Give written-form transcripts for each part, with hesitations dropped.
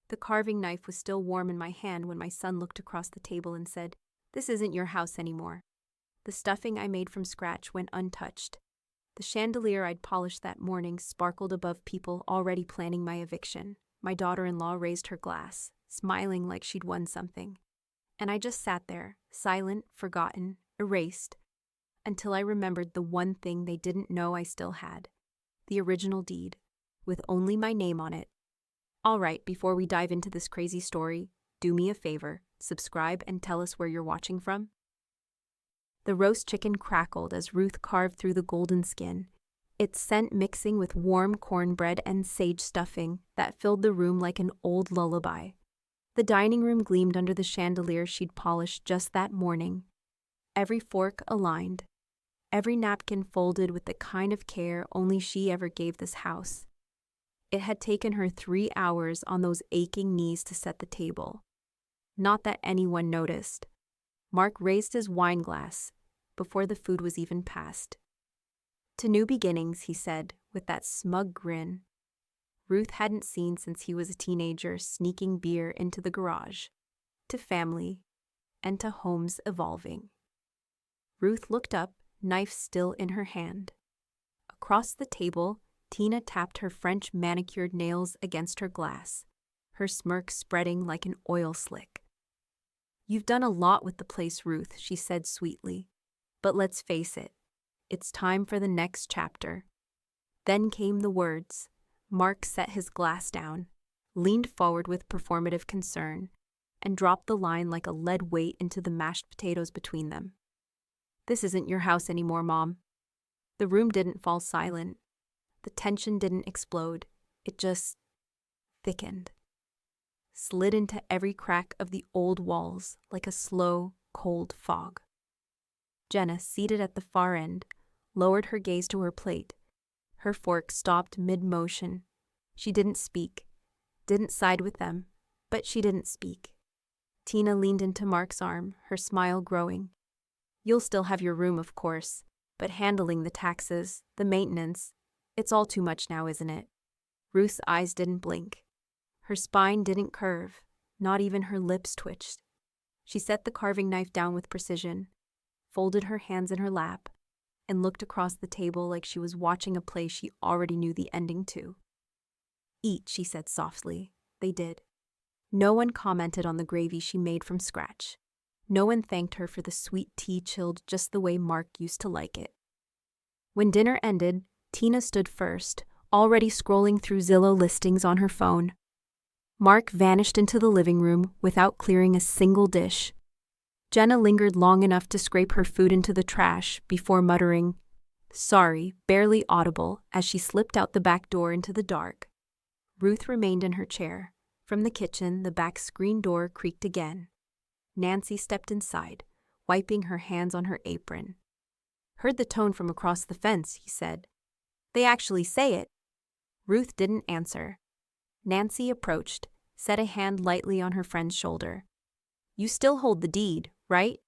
The carving knife was still warm in my hand when my son looked across the table and said, "This isn't your house anymore." The stuffing I made from scratch went untouched. The chandelier I'd polished that morning sparkled above people already planning my eviction. My daughter-in-law raised her glass, smiling like she'd won something. And I just sat there, silent, forgotten, erased, until I remembered the one thing they didn't know I still had. The original deed, with only my name on it. All right, before we dive into this crazy story, do me a favor, subscribe and tell us where you're watching from. The roast chicken crackled as Ruth carved through the golden skin, its scent mixing with warm cornbread and sage stuffing that filled the room like an old lullaby. The dining room gleamed under the chandelier she'd polished just that morning. Every fork aligned, every napkin folded with the kind of care only she ever gave this house. It had taken her 3 hours on those aching knees to set the table. Not that anyone noticed. Mark raised his wine glass before the food was even passed. "To new beginnings," he said, with that smug grin Ruth hadn't seen since he was a teenager sneaking beer into the garage. To family, and to homes evolving. Ruth looked up, knife still in her hand. Across the table, Tina tapped her French manicured nails against her glass, her smirk spreading like an oil slick. "You've done a lot with the place, Ruth," she said sweetly. "But let's face it, it's time for the next chapter." Then came the words. Mark set his glass down, leaned forward with performative concern, and dropped the line like a lead weight into the mashed potatoes between them. "This isn't your house anymore, Mom." The room didn't fall silent. The tension didn't explode. It just thickened. Slid into every crack of the old walls like a slow, cold fog. Jenna, seated at the far end, lowered her gaze to her plate. Her fork stopped mid-motion. She didn't speak, didn't side with them, but she didn't speak. Tina leaned into Mark's arm, her smile growing. "You'll still have your room, of course, but handling the taxes, the maintenance, it's all too much now, isn't it?" Ruth's eyes didn't blink. Her spine didn't curve, not even her lips twitched. She set the carving knife down with precision, folded her hands in her lap, and looked across the table like she was watching a play she already knew the ending to. "Eat," she said softly. They did. No one commented on the gravy she made from scratch. No one thanked her for the sweet tea chilled just the way Mark used to like it. When dinner ended, Tina stood first, already scrolling through Zillow listings on her phone. Mark vanished into the living room without clearing a single dish. Jenna lingered long enough to scrape her food into the trash before muttering, "Sorry," barely audible as she slipped out the back door into the dark. Ruth remained in her chair. From the kitchen, the back screen door creaked again. Nancy stepped inside, wiping her hands on her apron. "Heard the tone from across the fence," he said. "They actually say it." Ruth didn't answer. Nancy approached, set a hand lightly on her friend's shoulder. "You still hold the deed, right?"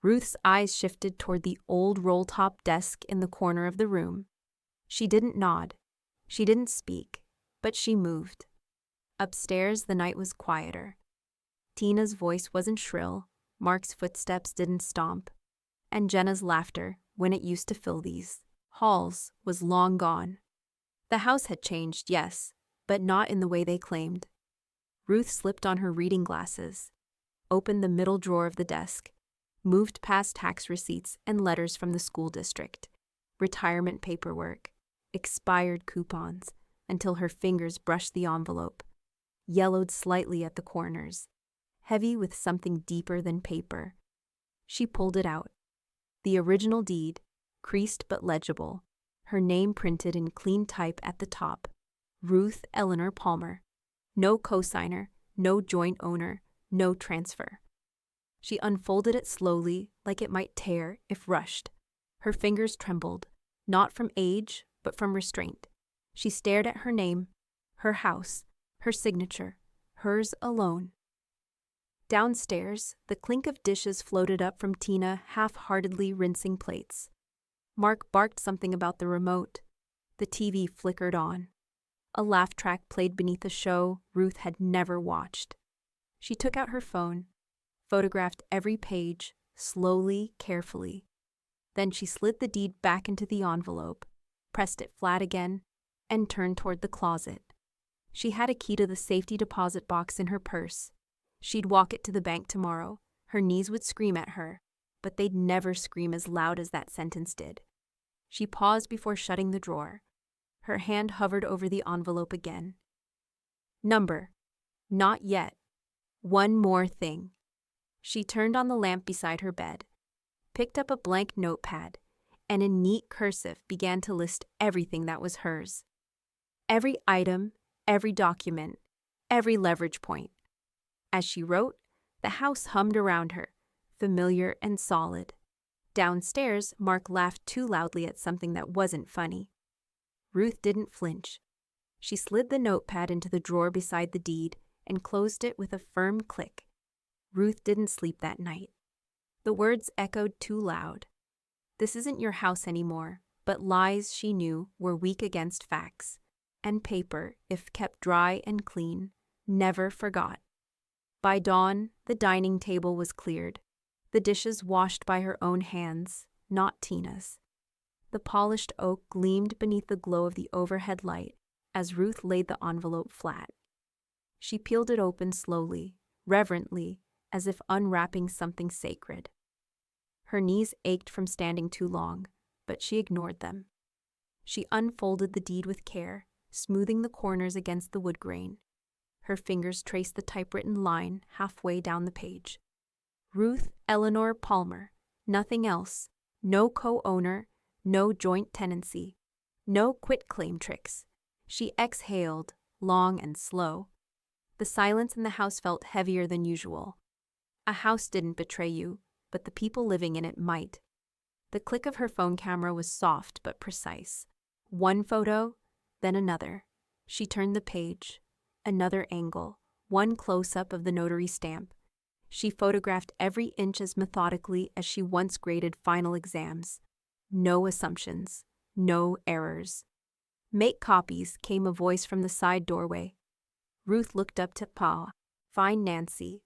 Ruth's eyes shifted toward the old roll-top desk in the corner of the room. She didn't nod. She didn't speak, but she moved. Upstairs, the night was quieter. Tina's voice wasn't shrill, Mark's footsteps didn't stomp, and Jenna's laughter, when it used to fill these halls, was long gone. The house had changed, yes, but not in the way they claimed. Ruth slipped on her reading glasses, opened the middle drawer of the desk, moved past tax receipts and letters from the school district, retirement paperwork, expired coupons, until her fingers brushed the envelope, yellowed slightly at the corners, heavy with something deeper than paper. She pulled it out. The original deed, creased but legible, her name printed in clean type at the top. Ruth Eleanor Palmer. No cosigner, no joint owner, no transfer. She unfolded it slowly, like it might tear if rushed. Her fingers trembled, not from age, but from restraint. She stared at her name, her house, her signature, hers alone. Downstairs, the clink of dishes floated up from Tina half-heartedly rinsing plates. Mark barked something about the remote. The TV flickered on. A laugh track played beneath a show Ruth had never watched. She took out her phone, photographed every page, slowly, carefully. Then she slid the deed back into the envelope, pressed it flat again, and turned toward the closet. She had a key to the safety deposit box in her purse. She'd walk it to the bank tomorrow. Her knees would scream at her, but they'd never scream as loud as that sentence did. She paused before shutting the drawer. Her hand hovered over the envelope again. Number. Not yet. One more thing. She turned on the lamp beside her bed, picked up a blank notepad, and in neat cursive began to list everything that was hers. Every item, every document, every leverage point. As she wrote, the house hummed around her, familiar and solid. Downstairs, Mark laughed too loudly at something that wasn't funny. Ruth didn't flinch. She slid the notepad into the drawer beside the deed and closed it with a firm click. Ruth didn't sleep that night. The words echoed too loud. This isn't your house anymore, but lies, she knew, were weak against facts. And paper, if kept dry and clean, never forgot. By dawn, the dining table was cleared, the dishes washed by her own hands, not Tina's. The polished oak gleamed beneath the glow of the overhead light as Ruth laid the envelope flat. She peeled it open slowly, reverently, as if unwrapping something sacred. Her knees ached from standing too long, but she ignored them. She unfolded the deed with care, smoothing the corners against the wood grain. Her fingers traced the typewritten line halfway down the page. Ruth Eleanor Palmer, nothing else, no co-owner, no joint tenancy, no quitclaim tricks. She exhaled, long and slow. The silence in the house felt heavier than usual. A house didn't betray you, but the people living in it might. The click of her phone camera was soft but precise. One photo, then another. She turned the page. Another angle, one close-up of the notary stamp. She photographed every inch as methodically as she once graded final exams. No assumptions, no errors. Make copies, came a voice from the side doorway. Ruth looked up to Pa, fine Nancy,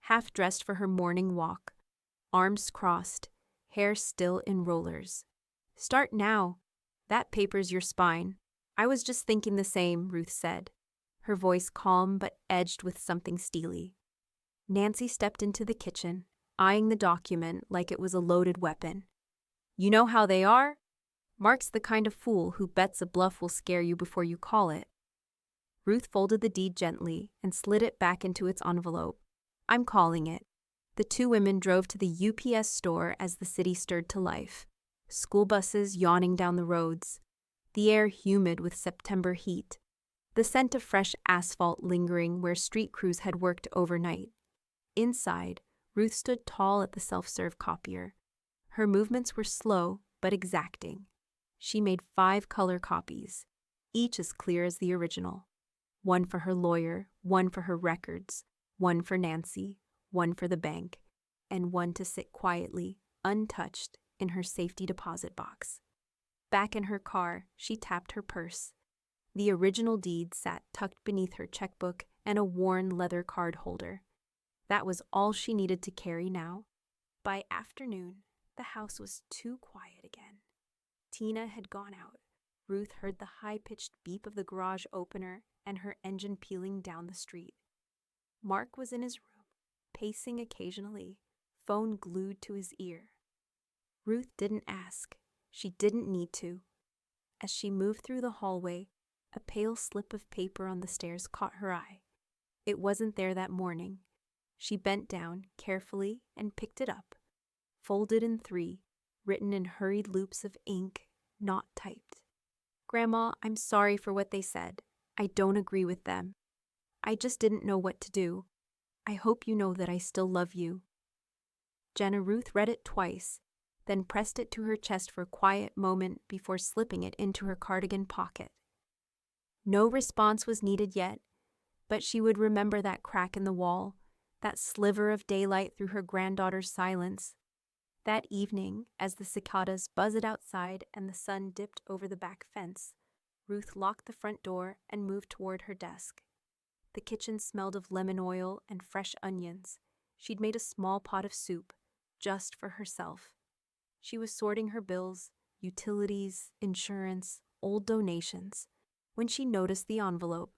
half-dressed for her morning walk, arms crossed, hair still in rollers. Start now. That paper's your spine. I was just thinking the same, Ruth said, her voice calm but edged with something steely. Nancy stepped into the kitchen, eyeing the document like it was a loaded weapon. You know how they are? Mark's the kind of fool who bets a bluff will scare you before you call it. Ruth folded the deed gently and slid it back into its envelope. I'm calling it. The two women drove to the UPS store as the city stirred to life. School buses yawning down the roads, the air humid with September heat, the scent of fresh asphalt lingering where street crews had worked overnight. Inside, Ruth stood tall at the self-serve copier. Her movements were slow but exacting. She made 5 color copies, each as clear as the original. One for her lawyer, one for her records, one for Nancy, one for the bank, and one to sit quietly, untouched, in her safety deposit box. Back in her car, she tapped her purse. The original deed sat tucked beneath her checkbook and a worn leather card holder. That was all she needed to carry now. By afternoon, the house was too quiet again. Tina had gone out. Ruth heard the high-pitched beep of the garage opener and her engine peeling down the street. Mark was in his room, pacing occasionally, phone glued to his ear. Ruth didn't ask. She didn't need to. As she moved through the hallway, a pale slip of paper on the stairs caught her eye. It wasn't there that morning. She bent down carefully and picked it up. Folded in 3, written in hurried loops of ink, not typed. Grandma, I'm sorry for what they said. I don't agree with them. I just didn't know what to do. I hope you know that I still love you. Jenna Ruth read it twice, then pressed it to her chest for a quiet moment before slipping it into her cardigan pocket. No response was needed yet, but she would remember that crack in the wall, that sliver of daylight through her granddaughter's silence. That evening, as the cicadas buzzed outside and the sun dipped over the back fence, Ruth locked the front door and moved toward her desk. The kitchen smelled of lemon oil and fresh onions. She'd made a small pot of soup, just for herself. She was sorting her bills, utilities, insurance, old donations, when she noticed the envelope.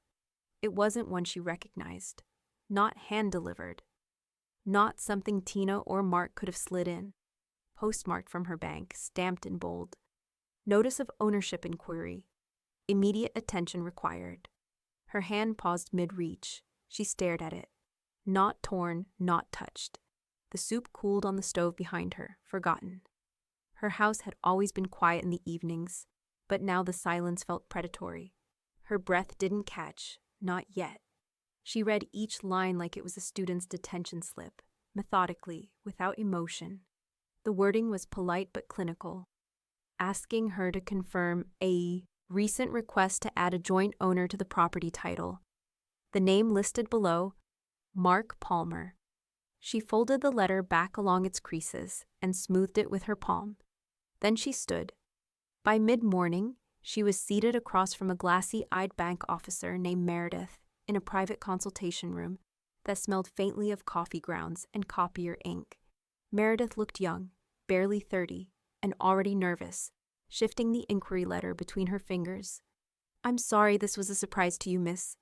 It wasn't one she recognized. Not hand-delivered. Not something Tina or Mark could have slid in. Postmarked from her bank, stamped in bold. Notice of ownership inquiry. Immediate attention required. Her hand paused mid-reach. She stared at it. Not torn, not touched. The soup cooled on the stove behind her, forgotten. Her house had always been quiet in the evenings, but now the silence felt predatory. Her breath didn't catch, not yet. She read each line like it was a student's detention slip, methodically, without emotion. The wording was polite but clinical, asking her to confirm a recent request to add a joint owner to the property title. The name listed below, Mark Palmer. She folded the letter back along its creases and smoothed it with her palm. Then she stood. By mid-morning, she was seated across from a glassy-eyed bank officer named Meredith in a private consultation room that smelled faintly of coffee grounds and copier ink. Meredith looked young, barely 30, and already nervous, shifting the inquiry letter between her fingers. "I'm sorry this was a surprise to you, Miss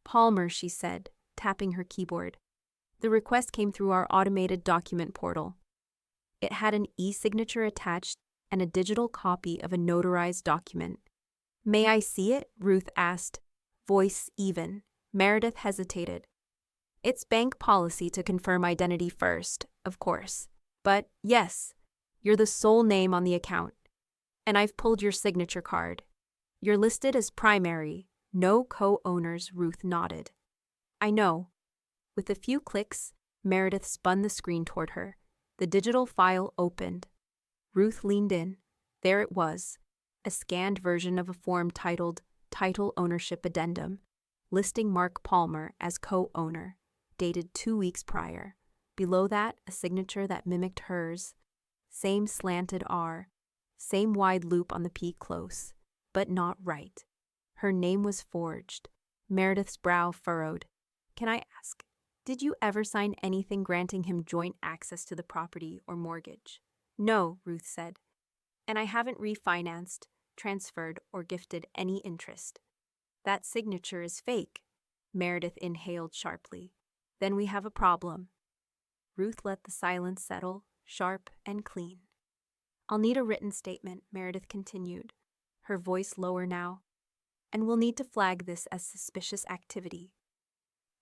Palmer," she said, tapping her keyboard. "The request came through our automated document portal." It had an e-signature attached and a digital copy of a notarized document. "May I see it?" Ruth asked, voice even. Meredith hesitated. "It's bank policy to confirm identity first, of course. But yes, you're the sole name on the account. And I've pulled your signature card. You're listed as primary, no co-owners," Ruth nodded. "I know." With a few clicks, Meredith spun the screen toward her. The digital file opened. Ruth leaned in. There it was, a scanned version of a form titled Title Ownership Addendum, listing Mark Palmer as co-owner, dated 2 weeks prior. Below that, a signature that mimicked hers. Same slanted R, same wide loop on the P close, but not right. Her name was forged. Meredith's brow furrowed. "Can I ask, did you ever sign anything granting him joint access to the property or mortgage?" "No," Ruth said. "And I haven't refinanced, transferred, or gifted any interest." "That signature is fake," Meredith inhaled sharply. "Then we have a problem." Ruth let the silence settle, sharp and clean. "I'll need a written statement," Meredith continued, her voice lower now. "And we'll need to flag this as suspicious activity.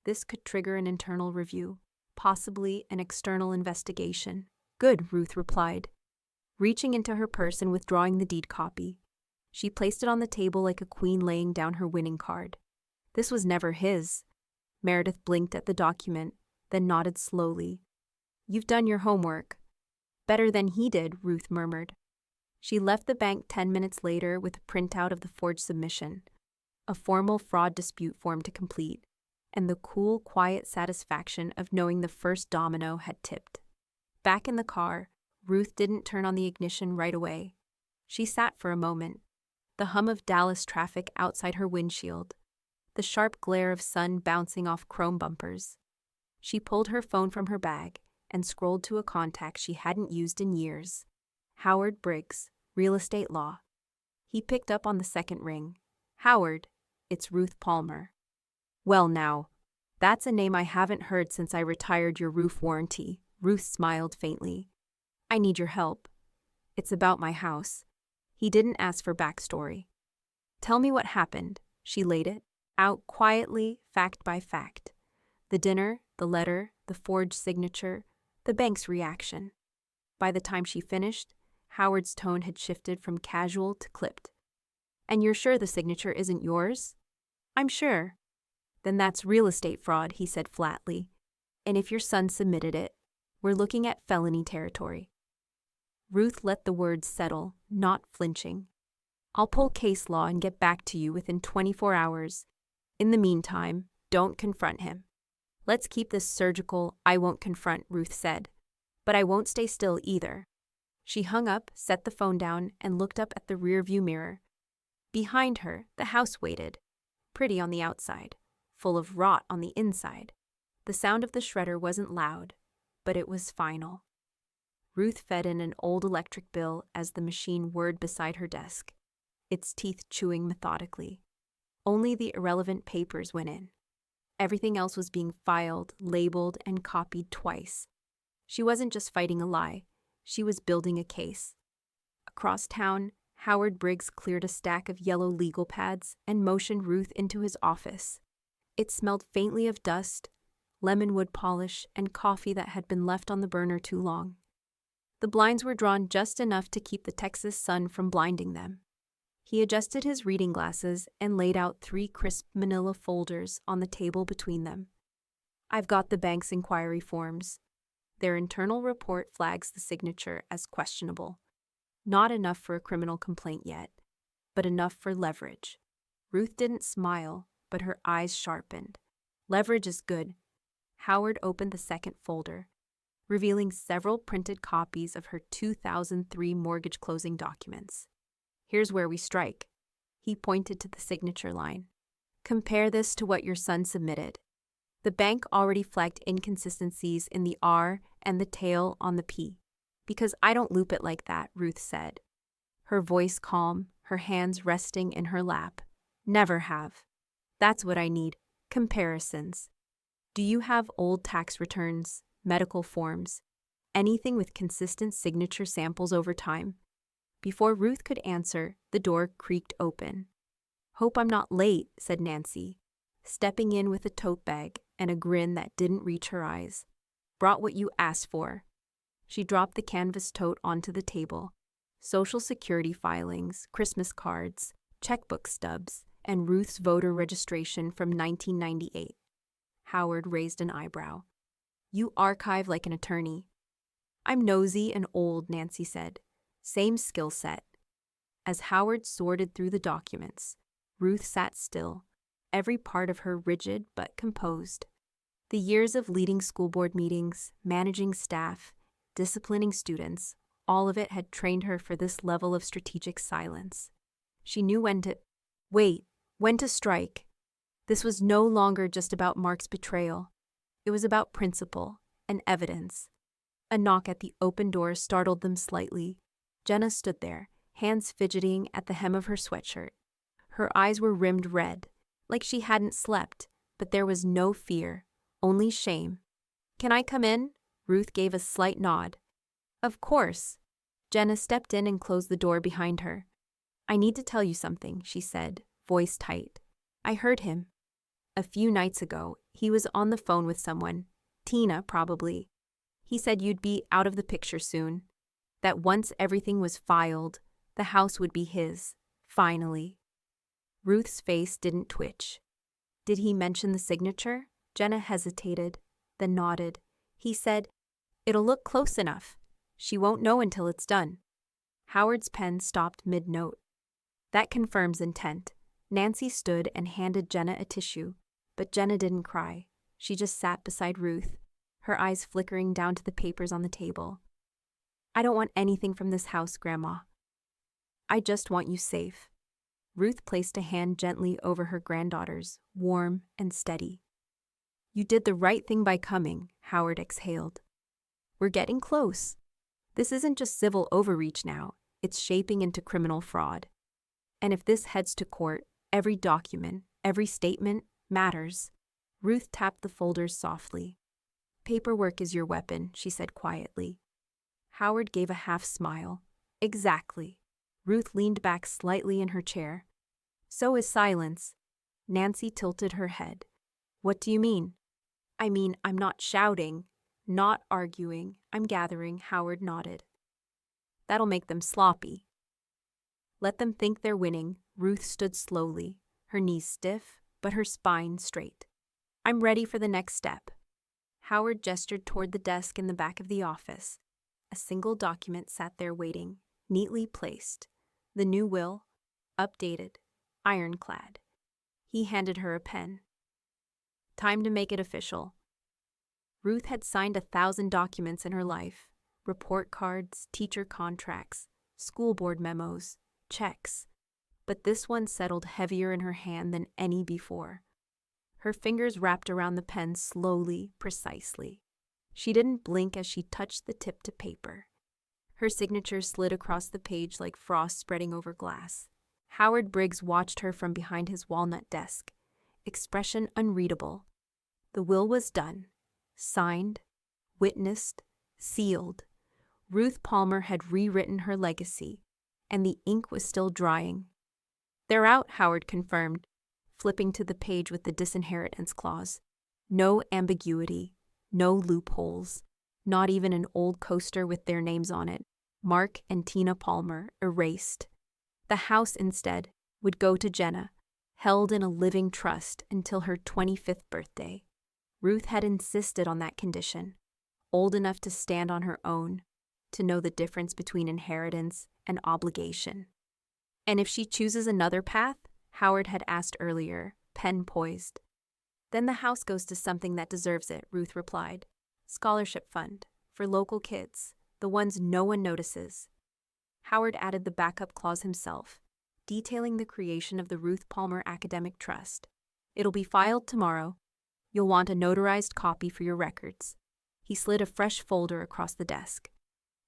This could trigger an internal review, possibly an external investigation." "Good," Ruth replied, reaching into her purse and withdrawing the deed copy. She placed it on the table like a queen laying down her winning card. This was never his. Meredith blinked at the document, then nodded slowly. "You've done your homework." "Better than he did," Ruth murmured. She left the bank 10 minutes later with a printout of the forged submission, a formal fraud dispute form to complete, and the cool, quiet satisfaction of knowing the first domino had tipped. Back in the car, Ruth didn't turn on the ignition right away. She sat for a moment, the hum of Dallas traffic outside her windshield, the sharp glare of sun bouncing off chrome bumpers. She pulled her phone from her bag and scrolled to a contact she hadn't used in years. Howard Briggs, real estate law. He picked up on the second ring. "Howard, it's Ruth Palmer." "Well now, that's a name I haven't heard since I retired your roof warranty." Ruth smiled faintly. "I need your help. It's about my house." He didn't ask for backstory. "Tell me what happened." She laid it out quietly, fact by fact. The dinner, the letter, the forged signature, the bank's reaction. By the time she finished, Howard's tone had shifted from casual to clipped. "And you're sure the signature isn't yours?" "I'm sure." "Then that's real estate fraud," he said flatly. "And if your son submitted it, we're looking at felony territory." Ruth let the words settle, not flinching. "I'll pull case law and get back to you within 24 hours. In the meantime, don't confront him." "Let's keep this surgical, I won't confront," Ruth said. "But I won't stay still either." She hung up, set the phone down, and looked up at the rearview mirror. Behind her, the house waited, pretty on the outside, full of rot on the inside. The sound of the shredder wasn't loud, but it was final. Ruth fed in an old electric bill as the machine whirred beside her desk, its teeth chewing methodically. Only the irrelevant papers went in. Everything else was being filed, labeled, and copied twice. She wasn't just fighting a lie, she was building a case. Across town, Howard Briggs cleared a stack of yellow legal pads and motioned Ruth into his office. It smelled faintly of dust, lemon wood polish, and coffee that had been left on the burner too long. The blinds were drawn just enough to keep the Texas sun from blinding them. He adjusted his reading glasses and laid out 3 crisp manila folders on the table between them. "I've got the bank's inquiry forms. Their internal report flags the signature as questionable. Not enough for a criminal complaint yet, but enough for leverage." Ruth didn't smile, but her eyes sharpened. "Leverage is good." Howard opened the second folder, revealing several printed copies of her 2003 mortgage closing documents. "Here's where we strike." He pointed to the signature line. "Compare this to what your son submitted. The bank already flagged inconsistencies in the R and the tail on the P. Because I don't loop it like that," Ruth said, her voice calm, her hands resting in her lap. "Never have. That's what I need, comparisons. Do you have old tax returns, medical forms, anything with consistent signature samples over time?" Before Ruth could answer, the door creaked open. "Hope I'm not late," said Nancy, stepping in with a tote bag and a grin that didn't reach her eyes. "Brought what you asked for." She dropped the canvas tote onto the table. Social Security filings, Christmas cards, checkbook stubs, and Ruth's voter registration from 1998. Howard raised an eyebrow. "You archive like an attorney." "I'm nosy and old," Nancy said. "Same skill set." As Howard sorted through the documents, Ruth sat still, every part of her rigid but composed. The years of leading school board meetings, managing staff, disciplining students, all of it had trained her for this level of strategic silence. She knew when to strike. This was no longer just about Mark's betrayal. It was about principle and evidence. A knock at the open door startled them slightly. Jenna stood there, hands fidgeting at the hem of her sweatshirt. Her eyes were rimmed red, like she hadn't slept, but there was no fear, only shame. "Can I come in?" Ruth gave a slight nod. "Of course." Jenna stepped in and closed the door behind her. "I need to tell you something," she said, voice tight. "I heard him. A few nights ago, he was on the phone with someone. Tina, probably. He said you'd be out of the picture soon. That once everything was filed, the house would be his. Finally." Ruth's face didn't twitch. "Did he mention the signature?" Jenna hesitated, then nodded. "He said, it'll look close enough. She won't know until it's done." Howard's pen stopped mid-note. "That confirms intent." Nancy stood and handed Jenna a tissue, but Jenna didn't cry. She just sat beside Ruth, her eyes flickering down to the papers on the table. "I don't want anything from this house, Grandma. I just want you safe." Ruth placed a hand gently over her granddaughter's, warm and steady. "You did the right thing by coming," Howard exhaled. "We're getting close. This isn't just civil overreach now, it's shaping into criminal fraud. And if this heads to court, every document, every statement matters." Ruth tapped the folders softly. "Paperwork is your weapon," she said quietly. Howard gave a half smile. "Exactly." Ruth leaned back slightly in her chair. "So is silence." Nancy tilted her head. "What do you mean?" "I mean, I'm not shouting, not arguing, I'm gathering," Howard nodded. "That'll make them sloppy." "Let them think they're winning." Ruth stood slowly, her knees stiff, but her spine straight. "I'm ready for the next step." Howard gestured toward the desk in the back of the office. A single document sat there waiting, neatly placed. The new will, updated, ironclad. He handed her a pen. "Time to make it official." Ruth had signed 1,000 documents in her life: report cards, teacher contracts, school board memos, checks. but this one settled heavier in her hand than any before. Her fingers wrapped around the pen slowly, precisely. She didn't blink as she touched the tip to paper. Her signature slid across the page like frost spreading over glass. Howard Briggs watched her from behind his walnut desk, expression unreadable. The will was done, signed, witnessed, sealed. Ruth Palmer had rewritten her legacy, and the ink was still drying. "They're out," Howard confirmed, flipping to the page with the disinheritance clause. No ambiguity, no loopholes, not even an old coaster with their names on it. Mark and Tina Palmer erased. The house, instead, would go to Jenna, held in a living trust until her 25th birthday. Ruth had insisted on that condition, old enough to stand on her own, to know the difference between inheritance and obligation. And if she chooses another path, Howard had asked earlier, pen poised. "Then the house goes to something that deserves it," Ruth replied. "Scholarship fund, for local kids, the ones no one notices." Howard added the backup clause himself, detailing the creation of the Ruth Palmer Academic Trust. "It'll be filed tomorrow. You'll want a notarized copy for your records." He slid a fresh folder across the desk.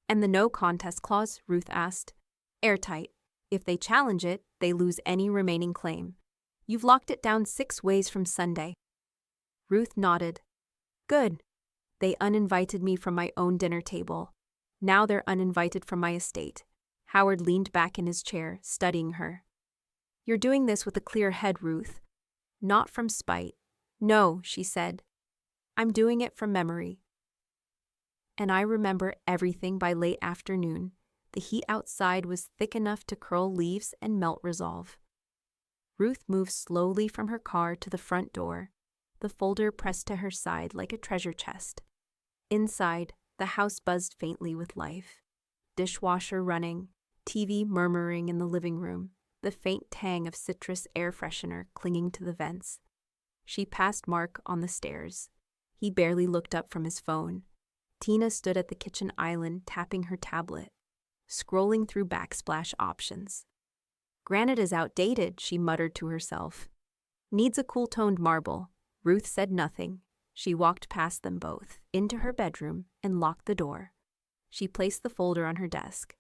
"And the no contest clause?" Ruth asked. "Airtight. If they challenge it, they lose any remaining claim. You've locked it down 6 ways from Sunday." Ruth nodded. "Good. They uninvited me from my own dinner table. Now they're uninvited from my estate." Howard leaned back in his chair, studying her. "You're doing this with a clear head, Ruth. Not from spite." "No," she said. "I'm doing it from memory. And I remember everything by late afternoon. The heat outside was thick enough to curl leaves and melt resolve." Ruth moved slowly from her car to the front door, the folder pressed to her side like a treasure chest. Inside, the house buzzed faintly with life. Dishwasher running, TV murmuring in the living room, the faint tang of citrus air freshener clinging to the vents. She passed Mark on the stairs. He barely looked up from his phone. Tina stood at the kitchen island tapping her tablet, scrolling through backsplash options. "Granite is outdated," she muttered to herself. "Needs a cool-toned marble." Ruth said nothing. She walked past them both, into her bedroom, and locked the door. She placed the folder on her desk,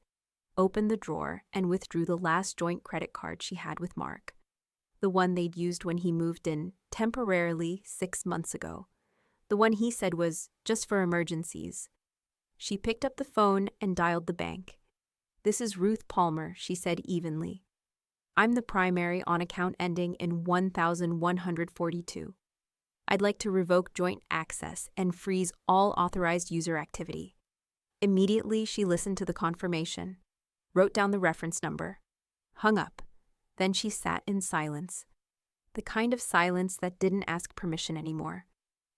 opened the drawer, and withdrew the last joint credit card she had with Mark, the one they'd used when he moved in temporarily 6 months ago, the one he said was just for emergencies. She picked up the phone and dialed the bank. "This is Ruth Palmer," she said evenly. "I'm the primary on account ending in 1142. I'd like to revoke joint access and freeze all authorized user activity." Immediately, she listened to the confirmation, wrote down the reference number, hung up. Then she sat in silence, the kind of silence that didn't ask permission anymore.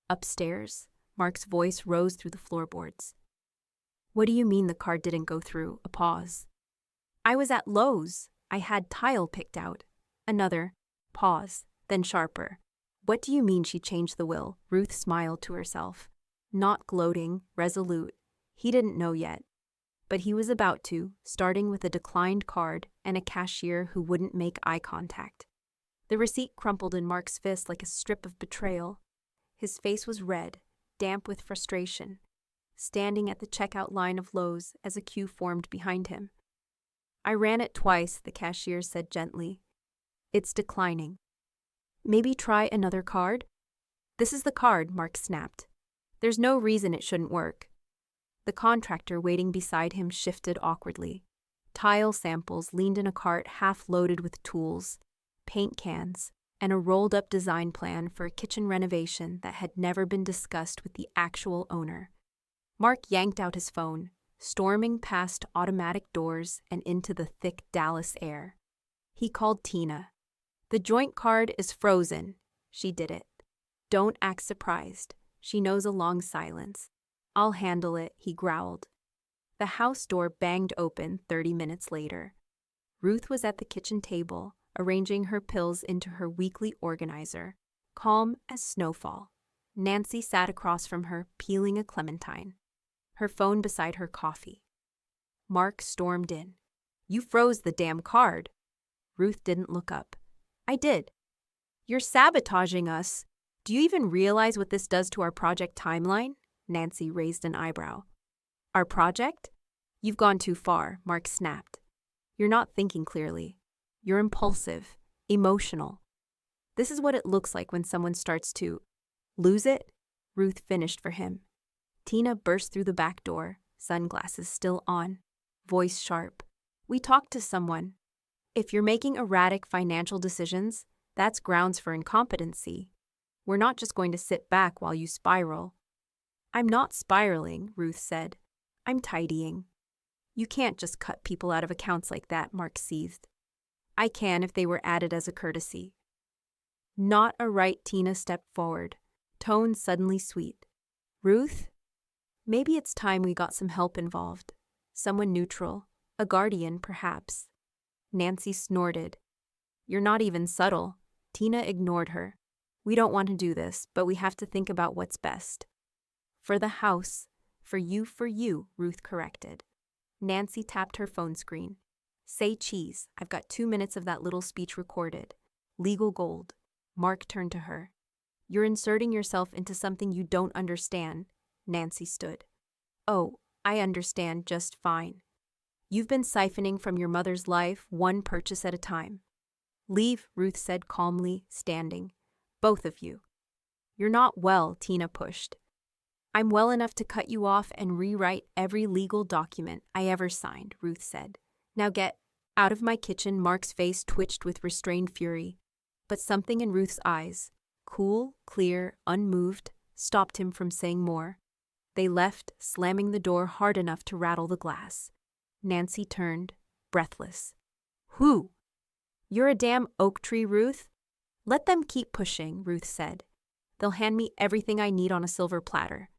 Upstairs, Mark's voice rose through the floorboards. "What do you mean the card didn't go through?" A pause. "I was at Lowe's. I had tile picked out." Another pause, then sharper. "What do you mean she changed the will?" Ruth smiled to herself. Not gloating, resolute. He didn't know yet. But he was about to, starting with a declined card and a cashier who wouldn't make eye contact. The receipt crumpled in Mark's fist like a strip of betrayal. His face was red, damp with frustration, standing at the checkout line of Lowe's as a queue formed behind him. "I ran it twice," the cashier said gently. "It's declining. Maybe try another card?" "This is the card," Mark snapped. "There's no reason it shouldn't work." The contractor waiting beside him shifted awkwardly. Tile samples leaned in a cart half loaded with tools, paint cans, and a rolled-up design plan for a kitchen renovation that had never been discussed with the actual owner. Mark yanked out his phone, storming past automatic doors and into the thick Dallas air. He called Tina. "The joint card is frozen." She did it. "Don't act surprised." She knows a long silence. "I'll handle it," he growled. The house door banged open 30 minutes later. Ruth was at the kitchen table, arranging her pills into her weekly organizer, calm as snowfall. Nancy sat across from her, peeling a clementine, her phone beside her coffee. Mark stormed in. "You froze the damn card." Ruth didn't look up. I did. You're sabotaging us. Do you even realize what this does to our project timeline? Nancy raised an eyebrow. Our project? You've gone too far, Mark snapped. You're not thinking clearly. You're impulsive, emotional. This is what it looks like when someone starts to lose it, Ruth finished for him. Tina burst through the back door, sunglasses still on, voice sharp. We talked to someone. If you're making erratic financial decisions, that's grounds for incompetency. We're not just going to sit back while you spiral. I'm not spiraling, Ruth said. I'm tidying. You can't just cut people out of accounts like that, Mark seethed. I can if they were added as a courtesy. Not a right, Tina stepped forward, tone suddenly sweet. Ruth? Maybe it's time we got some help involved. Someone neutral, a guardian perhaps. Nancy snorted. You're not even subtle. Tina ignored her. We don't want to do this, but we have to think about what's best. For the house. For you, Ruth corrected. Nancy tapped her phone screen. Say cheese. I've got 2 minutes of that little speech recorded. Legal gold. Mark turned to her. You're inserting yourself into something you don't understand. Nancy stood. Oh, I understand just fine. You've been siphoning from your mother's life, one purchase at a time. Leave, Ruth said calmly, standing. Both of you. You're not well, Tina pushed. I'm well enough to cut you off and rewrite every legal document I ever signed, Ruth said. Now get out of my kitchen. Mark's face twitched with restrained fury. But something in Ruth's eyes, cool, clear, unmoved, stopped him from saying more. They left, slamming the door hard enough to rattle the glass. Nancy turned, breathless. Who? You're a damn oak tree, Ruth? Let them keep pushing, Ruth said. They'll hand me everything I need on a silver platter.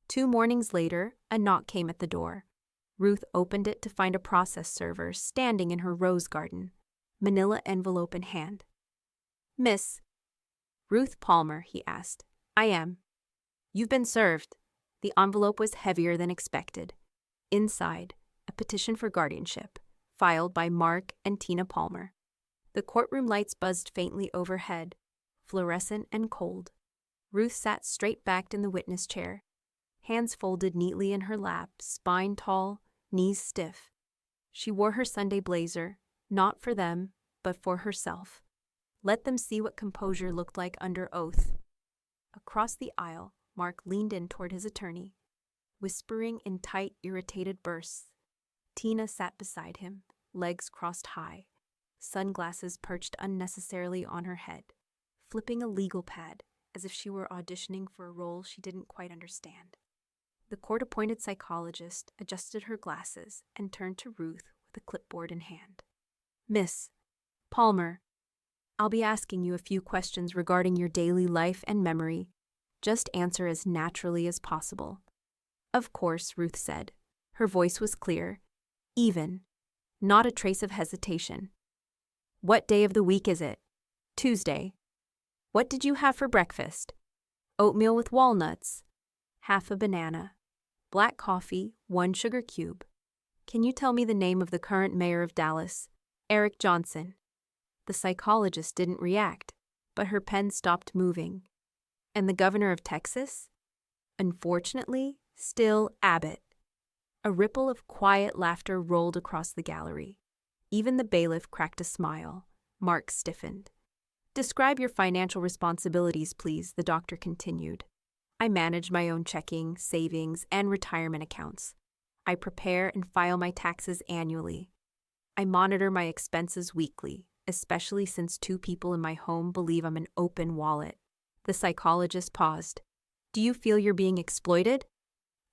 2 mornings later, a knock came at the door. Ruth opened it to find a process server standing in her rose garden, manila envelope in hand. Miss Ruth Palmer, he asked. I am. You've been served. The envelope was heavier than expected. Inside, a petition for guardianship, filed by Mark and Tina Palmer. The courtroom lights buzzed faintly overhead, fluorescent and cold. Ruth sat straight-backed in the witness chair, hands folded neatly in her lap, spine tall, knees stiff. She wore her Sunday blazer, not for them, but for herself. Let them see what composure looked like under oath. Across the aisle, Mark leaned in toward his attorney, whispering in tight, irritated bursts. Tina sat beside him, legs crossed high, sunglasses perched unnecessarily on her head, flipping a legal pad as if she were auditioning for a role she didn't quite understand. The court-appointed psychologist adjusted her glasses and turned to Ruth with a clipboard in hand. Miss Palmer, I'll be asking you a few questions regarding your daily life and memory. Just answer as naturally as possible. Of course, Ruth said. Her voice was clear, even, not a trace of hesitation. What day of the week is it? Tuesday. What did you have for breakfast? Oatmeal with walnuts. Half a banana. Black coffee, 1 sugar cube. Can you tell me the name of the current mayor of Dallas? Eric Johnson. The psychologist didn't react, but her pen stopped moving. And the governor of Texas? Unfortunately, still Abbott. A ripple of quiet laughter rolled across the gallery. Even the bailiff cracked a smile. Mark stiffened. Describe your financial responsibilities, please, the doctor continued. I manage my own checking, savings, and retirement accounts. I prepare and file my taxes annually. I monitor my expenses weekly, especially since 2 people in my home believe I'm an open wallet. The psychologist paused. Do you feel you're being exploited?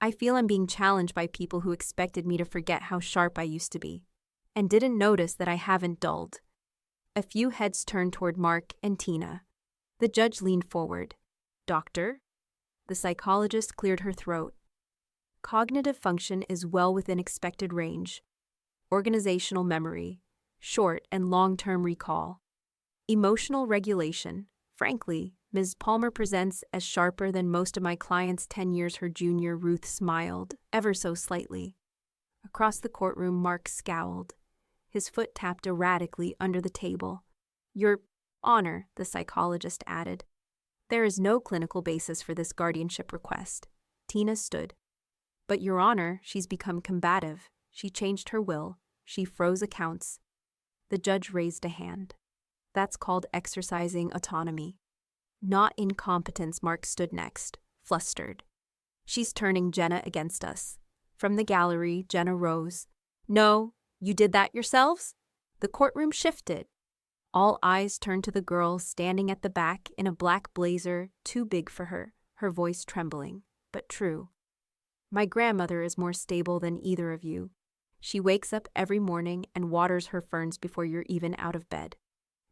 I feel I'm being challenged by people who expected me to forget how sharp I used to be, and didn't notice that I haven't dulled. A few heads turned toward Mark and Tina. The judge leaned forward. Doctor? The psychologist cleared her throat. Cognitive function is well within expected range. Organizational memory, short and long-term recall. Emotional regulation. Frankly, Ms. Palmer presents as sharper than most of my clients' 10 years her junior. Ruth smiled, ever so slightly. Across the courtroom, Mark scowled. His foot tapped erratically under the table. "Your Honor," the psychologist added. "There is no clinical basis for this guardianship request." Tina stood. "But Your Honor, she's become combative. She changed her will. She froze accounts." The judge raised a hand. "That's called exercising autonomy." "Not incompetence," Mark stood next, flustered. "She's turning Jenna against us." From the gallery, Jenna rose. "No, you did that yourselves?" The courtroom shifted. All eyes turned to the girl standing at the back in a black blazer too big for her, her voice trembling, but true. "My grandmother is more stable than either of you. She wakes up every morning and waters her ferns before you're even out of bed.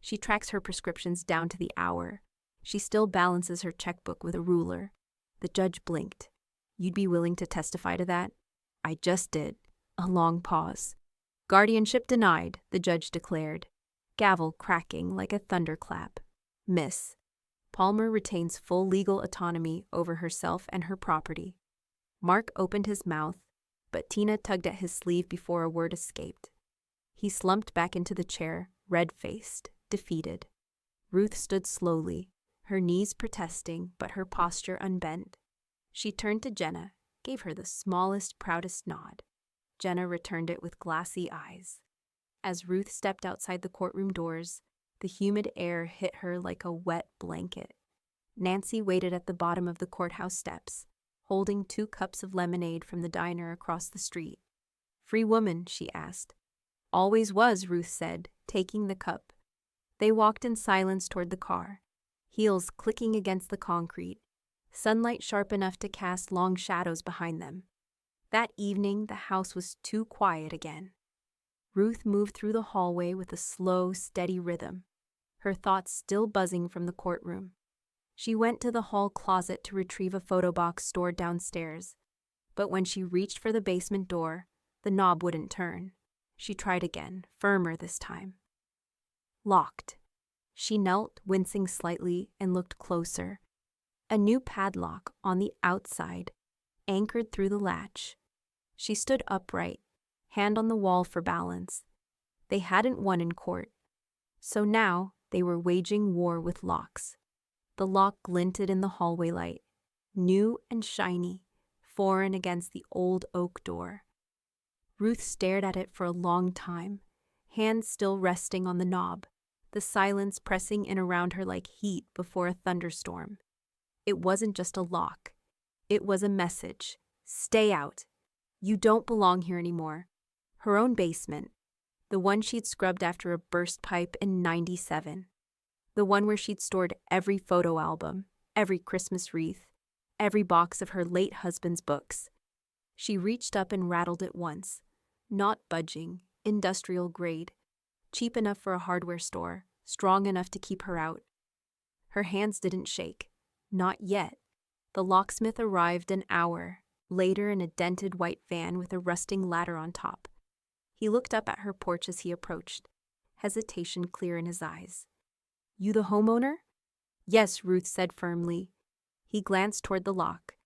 She tracks her prescriptions down to the hour. She still balances her checkbook with a ruler." The judge blinked. "You'd be willing to testify to that?" "I just did." A long pause. "Guardianship denied," the judge declared, gavel cracking like a thunderclap. "Miss Palmer retains full legal autonomy over herself and her property." Mark opened his mouth, but Tina tugged at his sleeve before a word escaped. He slumped back into the chair, red-faced, defeated. Ruth stood slowly, her knees protesting but her posture unbent. She turned to Jenna, gave her the smallest, proudest nod. Jenna returned it with glassy eyes. As Ruth stepped outside the courtroom doors, the humid air hit her like a wet blanket. Nancy waited at the bottom of the courthouse steps, holding 2 cups of lemonade from the diner across the street. "Free woman?" she asked. "Always was," Ruth said, taking the cup. They walked in silence toward the car, heels clicking against the concrete, sunlight sharp enough to cast long shadows behind them. That evening, the house was too quiet again. Ruth moved through the hallway with a slow, steady rhythm, her thoughts still buzzing from the courtroom. She went to the hall closet to retrieve a photo box stored downstairs, but when she reached for the basement door, the knob wouldn't turn. She tried again, firmer this time. Locked. She knelt, wincing slightly, and looked closer. A new padlock on the outside, anchored through the latch. She stood upright, hand on the wall for balance. They hadn't won in court, so now they were waging war with locks. The lock glinted in the hallway light, new and shiny, foreign against the old oak door. Ruth stared at it for a long time, hands still resting on the knob, the silence pressing in around her like heat before a thunderstorm. It wasn't just a lock. It was a message. Stay out. You don't belong here anymore. Her own basement, the one she'd scrubbed after a burst pipe in '97. The one where she'd stored every photo album, every Christmas wreath, every box of her late husband's books. She reached up and rattled it once, not budging, industrial grade, cheap enough for a hardware store, strong enough to keep her out. Her hands didn't shake. Not yet. The locksmith arrived an hour later in a dented white van with a rusting ladder on top. He looked up at her porch as he approached, hesitation clear in his eyes. "You the homeowner?" "Yes," Ruth said firmly. He glanced toward the lock.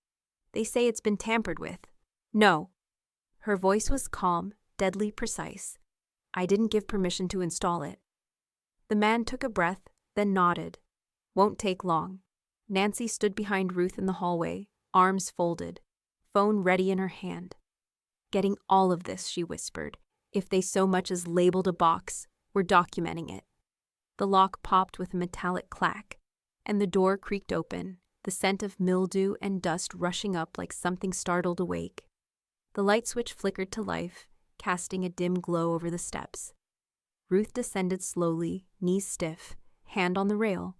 "They say it's been tampered with." "No." Her voice was calm, deadly precise. "I didn't give permission to install it." The man took a breath, then nodded. "Won't take long." Nancy stood behind Ruth in the hallway, arms folded, phone ready in her hand. "Getting all of this," she whispered. "If they so much as labeled a box, we're documenting it." The lock popped with a metallic clack, and the door creaked open, the scent of mildew and dust rushing up like something startled awake. The light switch flickered to life, casting a dim glow over the steps. Ruth descended slowly, knees stiff, hand on the rail.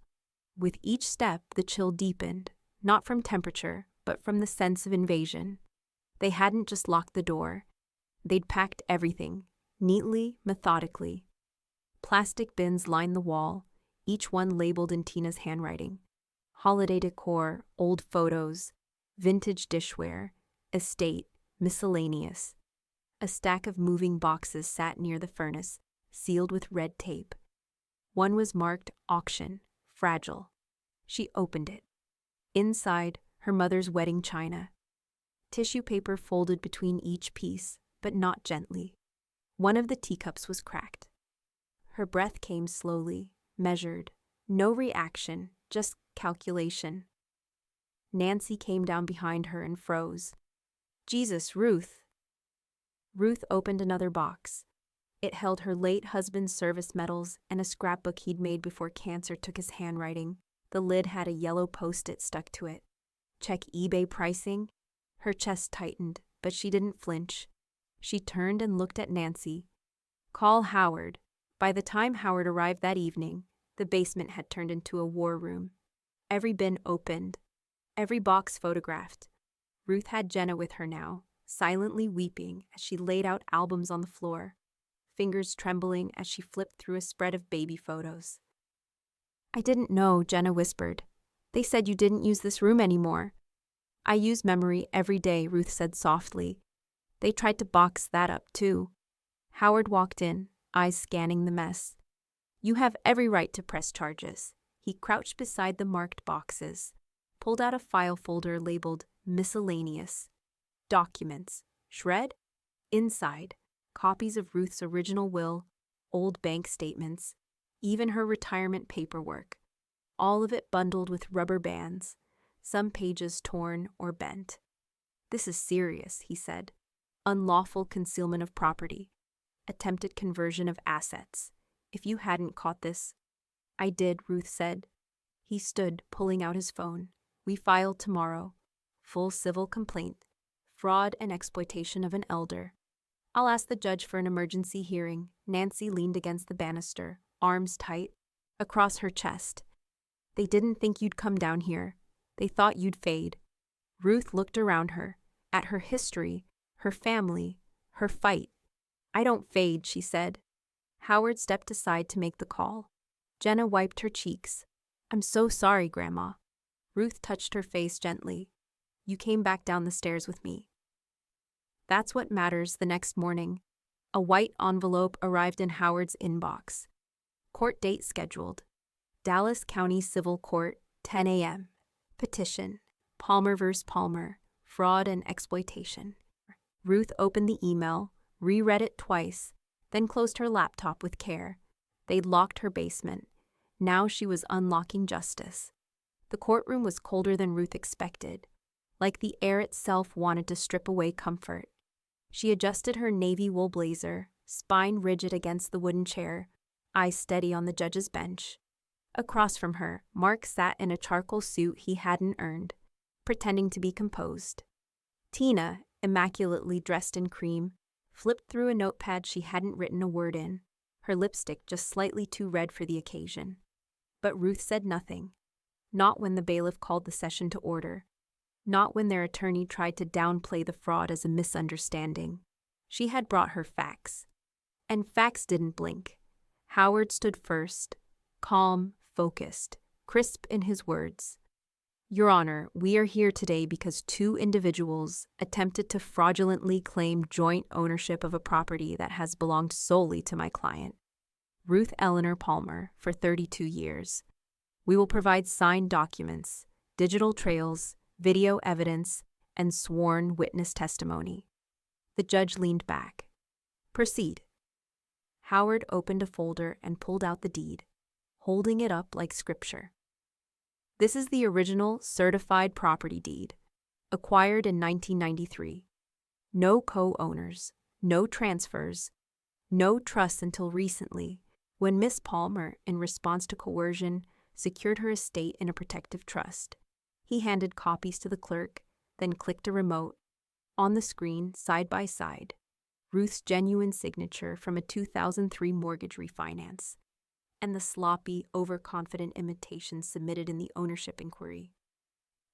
With each step, the chill deepened, not from temperature, but from the sense of invasion. They hadn't just locked the door. They'd packed everything, neatly, methodically. Plastic bins lined the wall, each one labeled in Tina's handwriting. Holiday decor, old photos, vintage dishware, estate, miscellaneous. A stack of moving boxes sat near the furnace, sealed with red tape. One was marked auction, fragile. She opened it. Inside, her mother's wedding china. Tissue paper folded between each piece, but not gently. One of the teacups was cracked. Her breath came slowly, measured. No reaction, just calculation. Nancy came down behind her and froze. Jesus, Ruth! Ruth opened another box. It held her late husband's service medals and a scrapbook he'd made before cancer took his handwriting. The lid had a yellow post-it stuck to it. Check eBay pricing? Her chest tightened, but she didn't flinch. She turned and looked at Nancy. Call Howard. By the time Howard arrived that evening, the basement had turned into a war room. Every bin opened, every box photographed. Ruth had Jenna with her now, silently weeping as she laid out albums on the floor, fingers trembling as she flipped through a spread of baby photos. I didn't know, Jenna whispered. They said you didn't use this room anymore. I use memory every day, Ruth said softly. They tried to box that up, too. Howard walked in, eyes scanning the mess. You have every right to press charges. He crouched beside the marked boxes, pulled out a file folder labeled Miscellaneous. Documents. Shred? Inside, copies of Ruth's original will, old bank statements, even her retirement paperwork. All of it bundled with rubber bands, some pages torn or bent. This is serious, he said. Unlawful concealment of property. Attempted conversion of assets. If you hadn't caught this. I did, Ruth said. He stood, pulling out his phone. We file tomorrow. Full civil complaint. Fraud and exploitation of an elder. I'll ask the judge for an emergency hearing. Nancy leaned against the banister, arms tight, across her chest. They didn't think you'd come down here. They thought you'd fade. Ruth looked around her, at her history, her family, her fight. I don't fade, she said. Howard stepped aside to make the call. Jenna wiped her cheeks. I'm so sorry, Grandma. Ruth touched her face gently. You came back down the stairs with me. That's what matters. The next morning, a white envelope arrived in Howard's inbox. Court date scheduled. Dallas County Civil Court, 10 a.m. Petition. Palmer vs. Palmer. Fraud and exploitation. Ruth opened the email, reread it twice, then closed her laptop with care. They'd locked her basement. Now she was unlocking justice. The courtroom was colder than Ruth expected, like the air itself wanted to strip away comfort. She adjusted her navy wool blazer, spine rigid against the wooden chair, eyes steady on the judge's bench. Across from her, Mark sat in a charcoal suit he hadn't earned, pretending to be composed. Tina, immaculately dressed in cream, flipped through a notepad she hadn't written a word in, her lipstick just slightly too red for the occasion. But Ruth said nothing. Not when the bailiff called the session to order. Not when their attorney tried to downplay the fraud as a misunderstanding. She had brought her facts. And facts didn't blink. Howard stood first, calm, focused, crisp in his words. Your Honor, we are here today because two individuals attempted to fraudulently claim joint ownership of a property that has belonged solely to my client, Ruth Eleanor Palmer, for 32 years. We will provide signed documents, digital trails, video evidence, and sworn witness testimony. The judge leaned back. Proceed. Howard opened a folder and pulled out the deed, holding it up like scripture. This is the original certified property deed, acquired in 1993. No co-owners, no transfers, no trusts until recently, when Miss Palmer, in response to coercion, secured her estate in a protective trust. He handed copies to the clerk, then clicked a remote. On the screen, side by side, Ruth's genuine signature from a 2003 mortgage refinance, and the sloppy, overconfident imitation submitted in the ownership inquiry.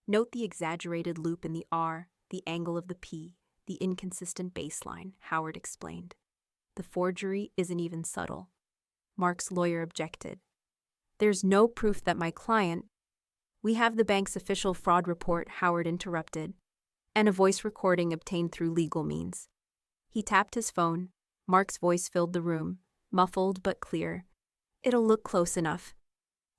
Note the exaggerated loop in the R, the angle of the P, the inconsistent baseline, Howard explained. The forgery isn't even subtle. Mark's lawyer objected. There's no proof that my client— We have the bank's official fraud report, Howard interrupted, and a voice recording obtained through legal means. He tapped his phone. Mark's voice filled the room, muffled but clear. It'll look close enough.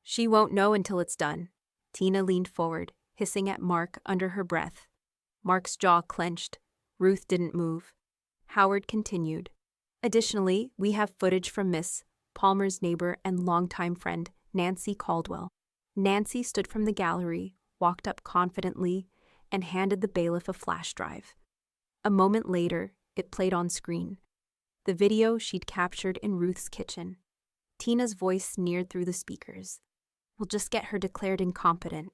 She won't know until it's done. Tina leaned forward, hissing at Mark under her breath. Mark's jaw clenched. Ruth didn't move. Howard continued. Additionally, we have footage from Miss Palmer's neighbor and longtime friend, Nancy Caldwell. Nancy stood from the gallery, walked up confidently, and handed the bailiff a flash drive. A moment later, it played on screen. The video she'd captured in Ruth's kitchen. Tina's voice sneered through the speakers. "We'll just get her declared incompetent."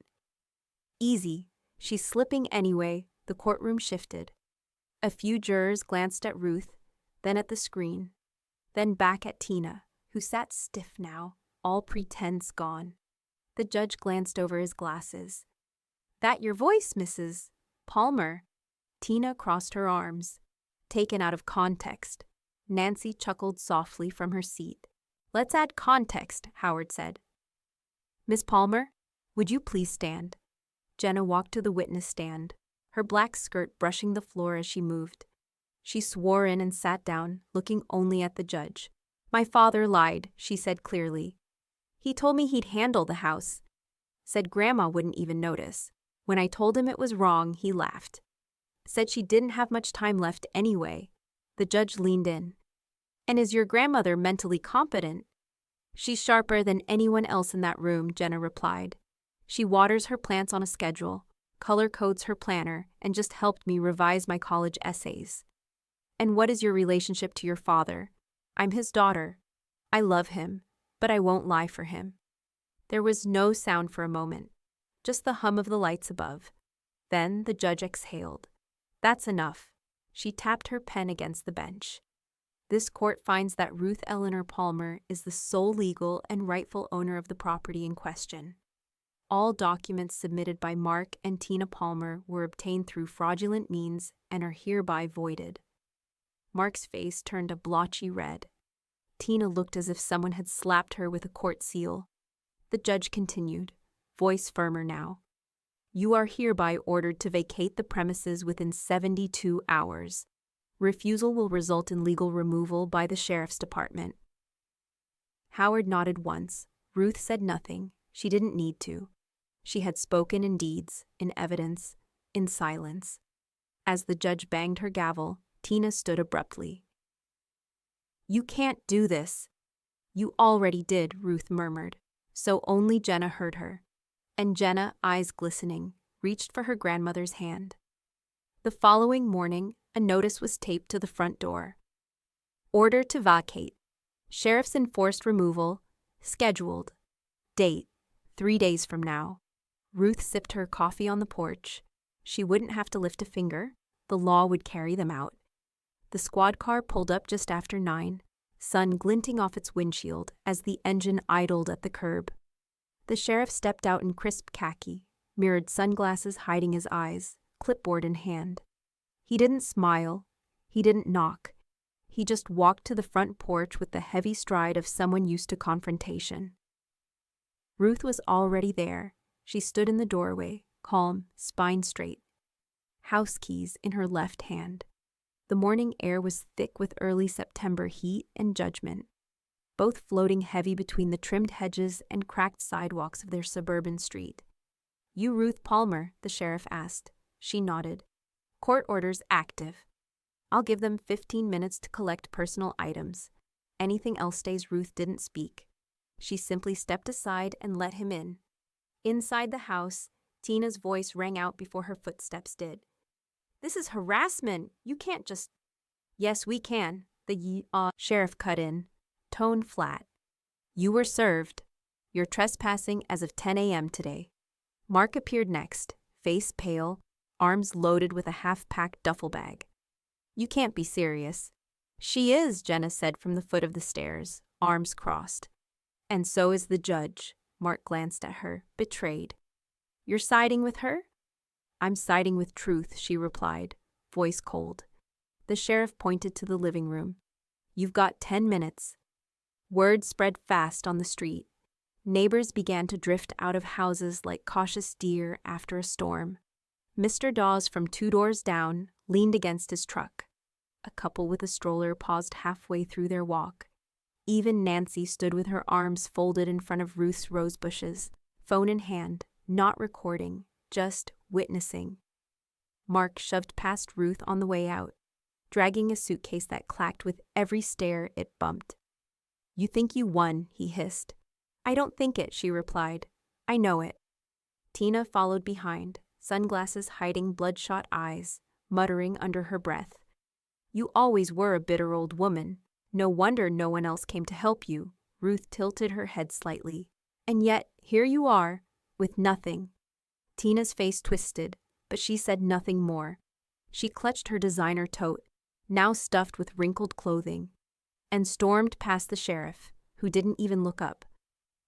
"Easy. She's slipping anyway." The courtroom shifted. A few jurors glanced at Ruth, then at the screen, then back at Tina, who sat stiff now, all pretense gone. The judge glanced over his glasses. "That your voice, Mrs. Palmer?" Tina crossed her arms. Taken out of context. Nancy chuckled softly from her seat. "Let's add context," Howard said. "Miss Palmer, would you please stand?" Jenna walked to the witness stand, her black skirt brushing the floor as she moved. She swore in and sat down, looking only at the judge. "My father lied," she said clearly. "He told me he'd handle the house. Said Grandma wouldn't even notice. When I told him it was wrong, he laughed. Said she didn't have much time left anyway." The judge leaned in. "And is your grandmother mentally competent?" "She's sharper than anyone else in that room," Jenna replied. "She waters her plants on a schedule, color codes her planner, and just helped me revise my college essays." "And what is your relationship to your father?" "I'm his daughter. I love him, but I won't lie for him." There was no sound for a moment, just the hum of the lights above. Then the judge exhaled. "That's enough." She tapped her pen against the bench. "This court finds that Ruth Eleanor Palmer is the sole legal and rightful owner of the property in question. All documents submitted by Mark and Tina Palmer were obtained through fraudulent means and are hereby voided." Mark's face turned a blotchy red. Tina looked as if someone had slapped her with a court seal. The judge continued, voice firmer now. "You are hereby ordered to vacate the premises within 72 hours. Refusal will result in legal removal by the sheriff's department." Howard nodded once. Ruth said nothing. She didn't need to. She had spoken in deeds, in evidence, in silence. As the judge banged her gavel, Tina stood abruptly. "You can't do this." "You already did," Ruth murmured, so only Jenna heard her. And Jenna, eyes glistening, reached for her grandmother's hand. The following morning, a notice was taped to the front door. "Order to vacate. Sheriff's enforced removal. Scheduled. Date, 3 days from now." Ruth sipped her coffee on the porch. She wouldn't have to lift a finger. The law would carry them out. The squad car pulled up just after 9, sun glinting off its windshield as the engine idled at the curb. The sheriff stepped out in crisp khaki, mirrored sunglasses hiding his eyes, clipboard in hand. He didn't smile. He didn't knock. He just walked to the front porch with the heavy stride of someone used to confrontation. Ruth was already there. She stood in the doorway, calm, spine straight. House keys in her left hand. The morning air was thick with early September heat and judgment, both floating heavy between the trimmed hedges and cracked sidewalks of their suburban street. "You Ruth Palmer?" the sheriff asked. She nodded. "Court orders active. I'll give them 15 minutes to collect personal items. Anything else stays." Ruth didn't speak. She simply stepped aside and let him in. Inside the house, Tina's voice rang out before her footsteps did. "This is harassment. You can't just—" "Yes, we can," the sheriff cut in, tone flat. "You were served. You're trespassing as of 10 a.m. today." Mark appeared next, face pale, arms loaded with a half-packed duffel bag. "You can't be serious." "She is," Jenna said from the foot of the stairs, arms crossed. "And so is the judge." Mark glanced at her, betrayed. "You're siding with her?" "I'm siding with truth," she replied, voice cold. The sheriff pointed to the living room. "You've got 10 minutes." Word spread fast on the street. Neighbors began to drift out of houses like cautious deer after a storm. Mr. Dawes from 2 doors down leaned against his truck. A couple with a stroller paused halfway through their walk. Even Nancy stood with her arms folded in front of Ruth's rose bushes, phone in hand, not recording, just witnessing. Mark shoved past Ruth on the way out. dragging a suitcase that clacked with every stair it bumped. "You think you won," he hissed. "I don't think it," she replied. "I know it." Tina followed behind, sunglasses hiding bloodshot eyes, muttering under her breath. "You always were a bitter old woman. No wonder no one else came to help you." Ruth tilted her head slightly. "And yet, here you are, with nothing." Tina's face twisted, but she said nothing more. She clutched her designer tote, now stuffed with wrinkled clothing, and stormed past the sheriff, who didn't even look up.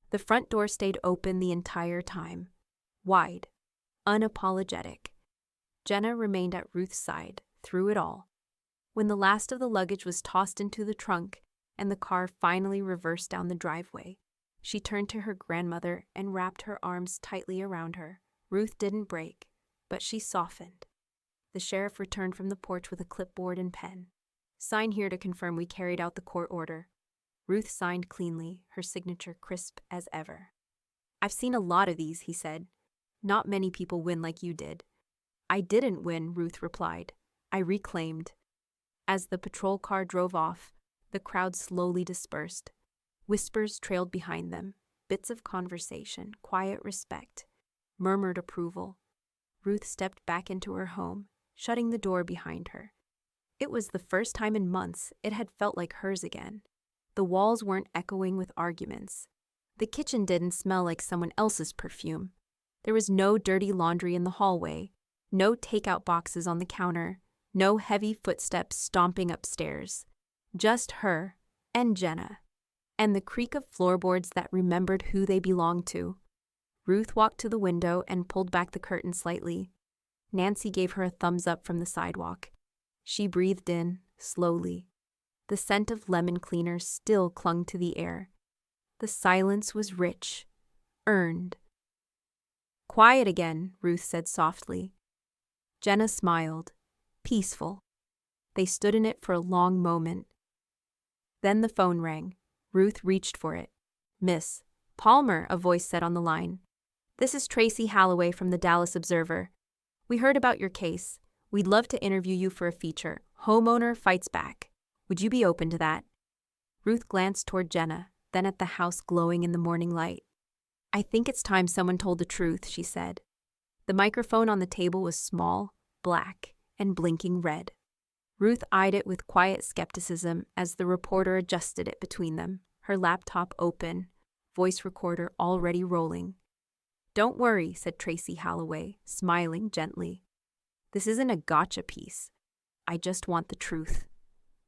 The front door stayed open the entire time, wide, unapologetic. Jenna remained at Ruth's side through it all. When the last of the luggage was tossed into the trunk and the car finally reversed down the driveway, she turned to her grandmother and wrapped her arms tightly around her. Ruth didn't break, but she softened. The sheriff returned from the porch with a clipboard and pen. "Sign here to confirm we carried out the court order." Ruth signed cleanly, her signature crisp as ever. "I've seen a lot of these," he said. "Not many people win like you did." "I didn't win," Ruth replied. "I reclaimed." As the patrol car drove off, the crowd slowly dispersed. Whispers trailed behind them, bits of conversation, quiet respect, murmured approval. Ruth stepped back into her home, shutting the door behind her. It was the first time in months it had felt like hers again. The walls weren't echoing with arguments. The kitchen didn't smell like someone else's perfume. There was no dirty laundry in the hallway, no takeout boxes on the counter, no heavy footsteps stomping upstairs. Just her and Jenna, and the creak of floorboards that remembered who they belonged to. Ruth walked to the window and pulled back the curtain slightly. Nancy gave her a thumbs up from the sidewalk. She breathed in, slowly. The scent of lemon cleaner still clung to the air. The silence was rich, earned. "Quiet again," Ruth said softly. Jenna smiled, peaceful. They stood in it for a long moment. Then the phone rang. Ruth reached for it. "Miss Palmer," a voice said on the line. "This is Tracy Halloway from the Dallas Observer. We heard about your case. We'd love to interview you for a feature. Homeowner fights back. Would you be open to that?" Ruth glanced toward Jenna, then at the house glowing in the morning light. "I think it's time someone told the truth," she said. The microphone on the table was small, black, and blinking red. Ruth eyed it with quiet skepticism as the reporter adjusted it between them, her laptop open, voice recorder already rolling. "Don't worry," said Tracy Halloway, smiling gently. "This isn't a gotcha piece. I just want the truth."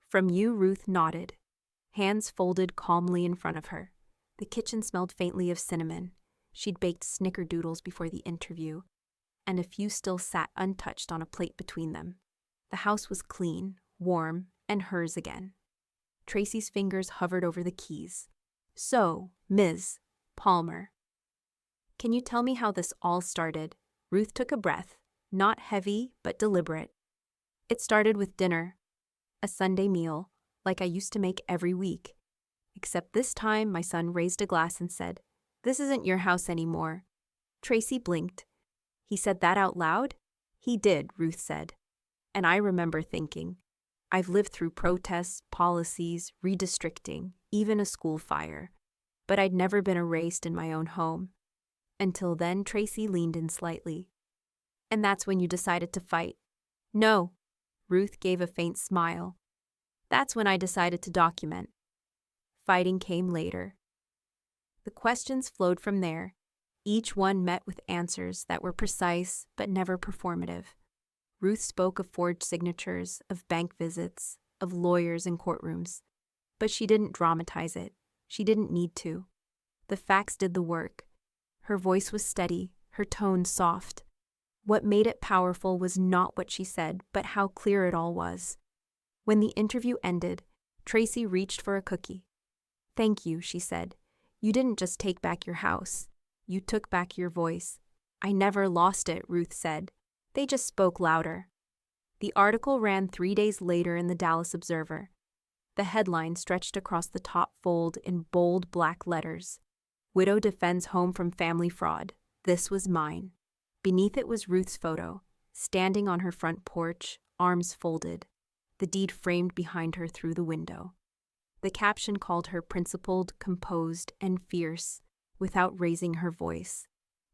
From you, Ruth nodded, hands folded calmly in front of her. The kitchen smelled faintly of cinnamon. She'd baked snickerdoodles before the interview, and a few still sat untouched on a plate between them. The house was clean, warm, and hers again. Tracy's fingers hovered over the keys. "So, Ms. Palmer, can you tell me how this all started?" Ruth took a breath, not heavy, but deliberate. "It started with dinner, a Sunday meal, like I used to make every week. Except this time my son raised a glass and said, 'This isn't your house anymore.'" Tracy blinked. "He said that out loud?" "He did," Ruth said. "And I remember thinking, I've lived through protests, policies, redistricting, even a school fire, but I'd never been erased in my own home. Until then," Tracy leaned in slightly. "And that's when you decided to fight?" "No." Ruth gave a faint smile. "That's when I decided to document." Fighting came later. The questions flowed from there, each one met with answers that were precise but never performative. Ruth spoke of forged signatures, of bank visits, of lawyers in courtrooms. But she didn't dramatize it. She didn't need to. The facts did the work. Her voice was steady, her tone soft. What made it powerful was not what she said, but how clear it all was. When the interview ended, Tracy reached for a cookie. "Thank you," she said. "You didn't just take back your house. You took back your voice." "I never lost it," Ruth said. "They just spoke louder." The article ran 3 days later in the Dallas Observer. The headline stretched across the top fold in bold black letters. "Widow defends home from family fraud. This was mine." Beneath it was Ruth's photo, standing on her front porch, arms folded. the deed framed behind her through the window. The caption called her principled, composed, and fierce, without raising her voice.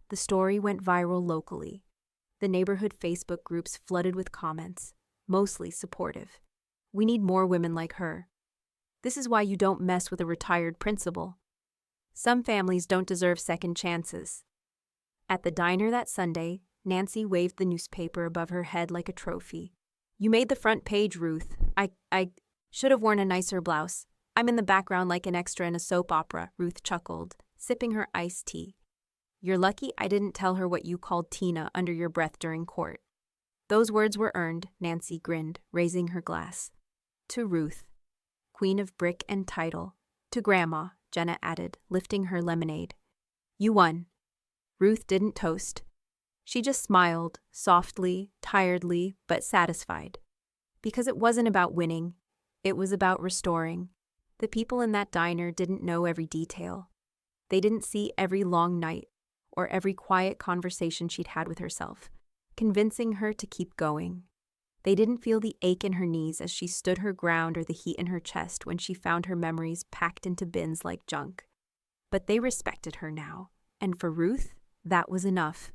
The story went viral locally. The neighborhood Facebook groups flooded with comments, mostly supportive. "We need more women like her. This is why you don't mess with a retired principal. Some families don't deserve second chances." At the diner that Sunday, Nancy waved the newspaper above her head like a trophy. "You made the front page, Ruth. I should have worn a nicer blouse. I'm in the background like an extra in a soap opera," Ruth chuckled, sipping her iced tea. "You're lucky I didn't tell her what you called Tina under your breath during court." "Those words were earned," Nancy grinned, raising her glass. "To Ruth, Queen of Brick and Title." "To Grandma," Jenna added, lifting her lemonade. "You won." Ruth didn't toast. She just smiled, softly, tiredly, but satisfied. Because it wasn't about winning. It was about restoring. The people in that diner didn't know every detail. They didn't see every long night or every quiet conversation she'd had with herself, convincing her to keep going. They didn't feel the ache in her knees as she stood her ground or the heat in her chest when she found her memories packed into bins like junk. But they respected her now, and for Ruth, that was enough.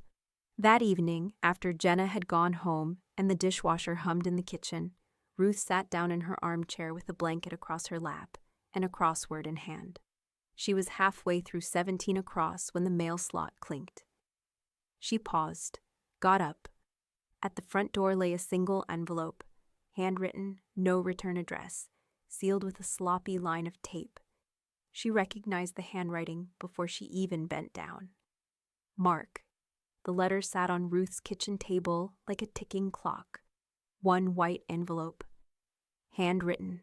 That evening, after Jenna had gone home and the dishwasher hummed in the kitchen, Ruth sat down in her armchair with a blanket across her lap and a crossword in hand. She was halfway through 17 across when the mail slot clinked. She paused, got up. At the front door lay a single envelope, handwritten, no return address, sealed with a sloppy line of tape. She recognized the handwriting before she even bent down. Mark. The letter sat on Ruth's kitchen table like a ticking clock. One white envelope. Handwritten.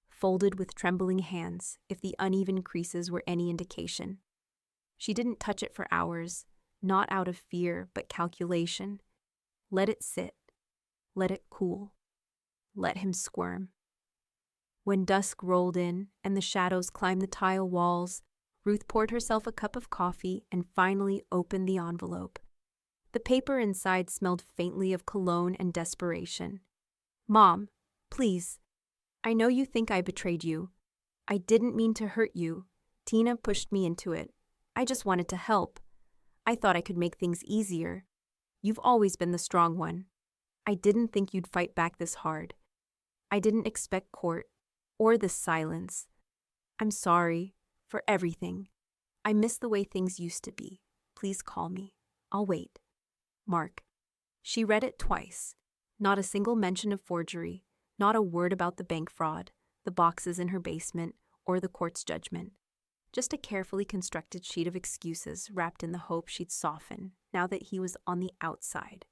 Folded with trembling hands, if the uneven creases were any indication. She didn't touch it for hours, not out of fear, but calculation. Let it sit. Let it cool. Let him squirm. When dusk rolled in and the shadows climbed the tile walls, Ruth poured herself a cup of coffee and finally opened the envelope. The paper inside smelled faintly of cologne and desperation. "Mom, please. I know you think I betrayed you. I didn't mean to hurt you. Tina pushed me into it. I just wanted to help. I thought I could make things easier. You've always been the strong one. I didn't think you'd fight back this hard. I didn't expect court or this silence. I'm sorry for everything. I miss the way things used to be. Please call me. I'll wait. Mark." She read it twice. Not a single mention of forgery, not a word about the bank fraud, the boxes in her basement, or the court's judgment. Just a carefully constructed sheet of excuses wrapped in the hope she'd soften now that he was on the outside.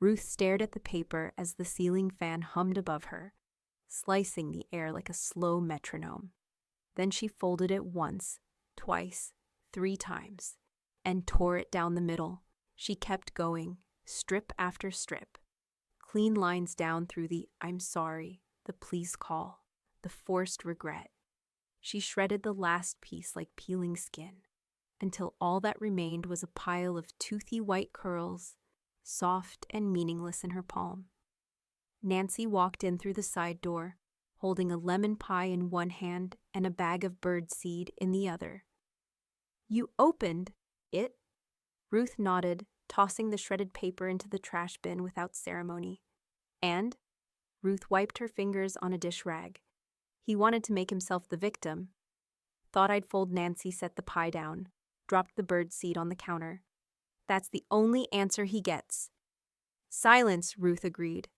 Ruth stared at the paper as the ceiling fan hummed above her, slicing the air like a slow metronome. Then she folded it once, twice, 3 times, and tore it down the middle. She kept going, strip after strip. Clean lines down through the "I'm sorry," the "please call," the forced regret. She shredded the last piece like peeling skin, until all that remained was a pile of toothy white curls, soft and meaningless in her palm. Nancy walked in through the side door, holding a lemon pie in one hand and a bag of bird seed in the other. "You opened it?" Ruth nodded, tossing the shredded paper into the trash bin without ceremony. "And?" Ruth wiped her fingers on a dish rag. "He wanted to make himself the victim." "Thought I'd fold." Nancy set the pie down, dropped the bird seed on the counter. "That's the only answer he gets." "Silence," Ruth agreed.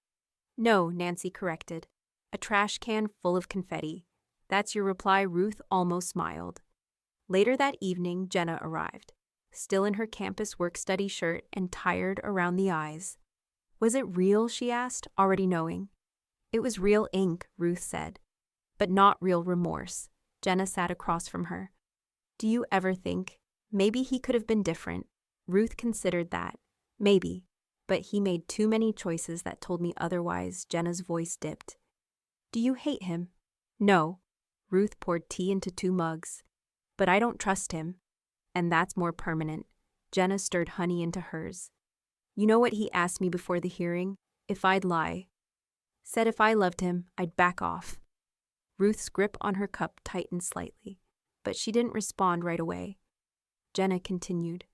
"No," Nancy corrected. "A trash can full of confetti. That's your reply." Ruth almost smiled. Later that evening, Jenna arrived, still in her campus work-study shirt and tired around the eyes. "Was it real?" she asked, already knowing. "It was real ink," Ruth said. "But not real remorse." Jenna sat across from her. "Do you ever think, maybe he could have been different?" Ruth considered that. "Maybe. But he made too many choices that told me otherwise." Jenna's voice dipped. "Do you hate him?" "No." Ruth poured tea into 2 mugs. "But I don't trust him. And that's more permanent." Jenna stirred honey into hers. "You know what he asked me before the hearing? If I'd lie." Said if I loved him, I'd back off. Ruth's grip on her cup tightened slightly, but she didn't respond right away. Jenna continued,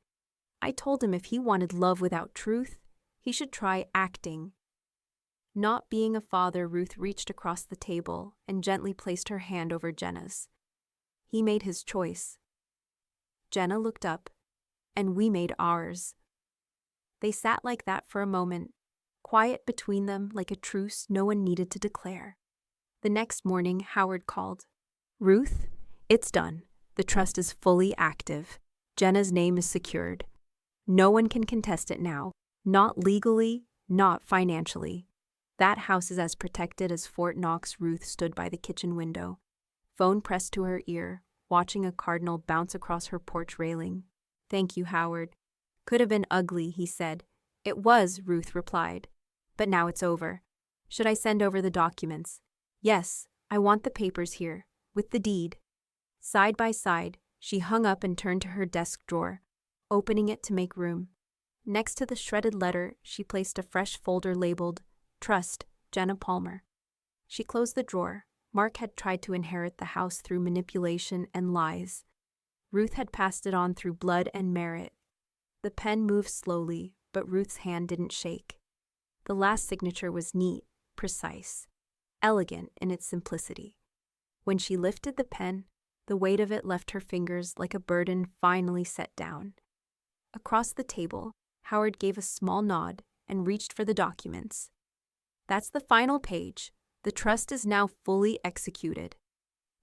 I told him if he wanted love without truth, he should try acting. Not being a father, Ruth reached across the table and gently placed her hand over Jenna's. He made his choice. Jenna looked up, and we made ours. They sat like that for a moment, quiet between them like a truce no one needed to declare. The next morning, Howard called. Ruth, it's done. The trust is fully active. Jenna's name is secured. No one can contest it now. Not legally, not financially. That house is as protected as Fort Knox. Ruth stood by the kitchen window, phone pressed to her ear, watching a cardinal bounce across her porch railing. Thank you, Howard. Could have been ugly, he said. It was, Ruth replied. But now it's over. Should I send over the documents? Yes, I want the papers here, with the deed. Side by side, she hung up and turned to her desk drawer, opening it to make room. Next to the shredded letter, she placed a fresh folder labeled, Trust, Jenna Palmer. She closed the drawer. Mark had tried to inherit the house through manipulation and lies. Ruth had passed it on through blood and merit. The pen moved slowly, but Ruth's hand didn't shake. The last signature was neat, precise, elegant in its simplicity. When she lifted the pen, the weight of it left her fingers like a burden finally set down. Across the table, Howard gave a small nod and reached for the documents. That's the final page. The trust is now fully executed.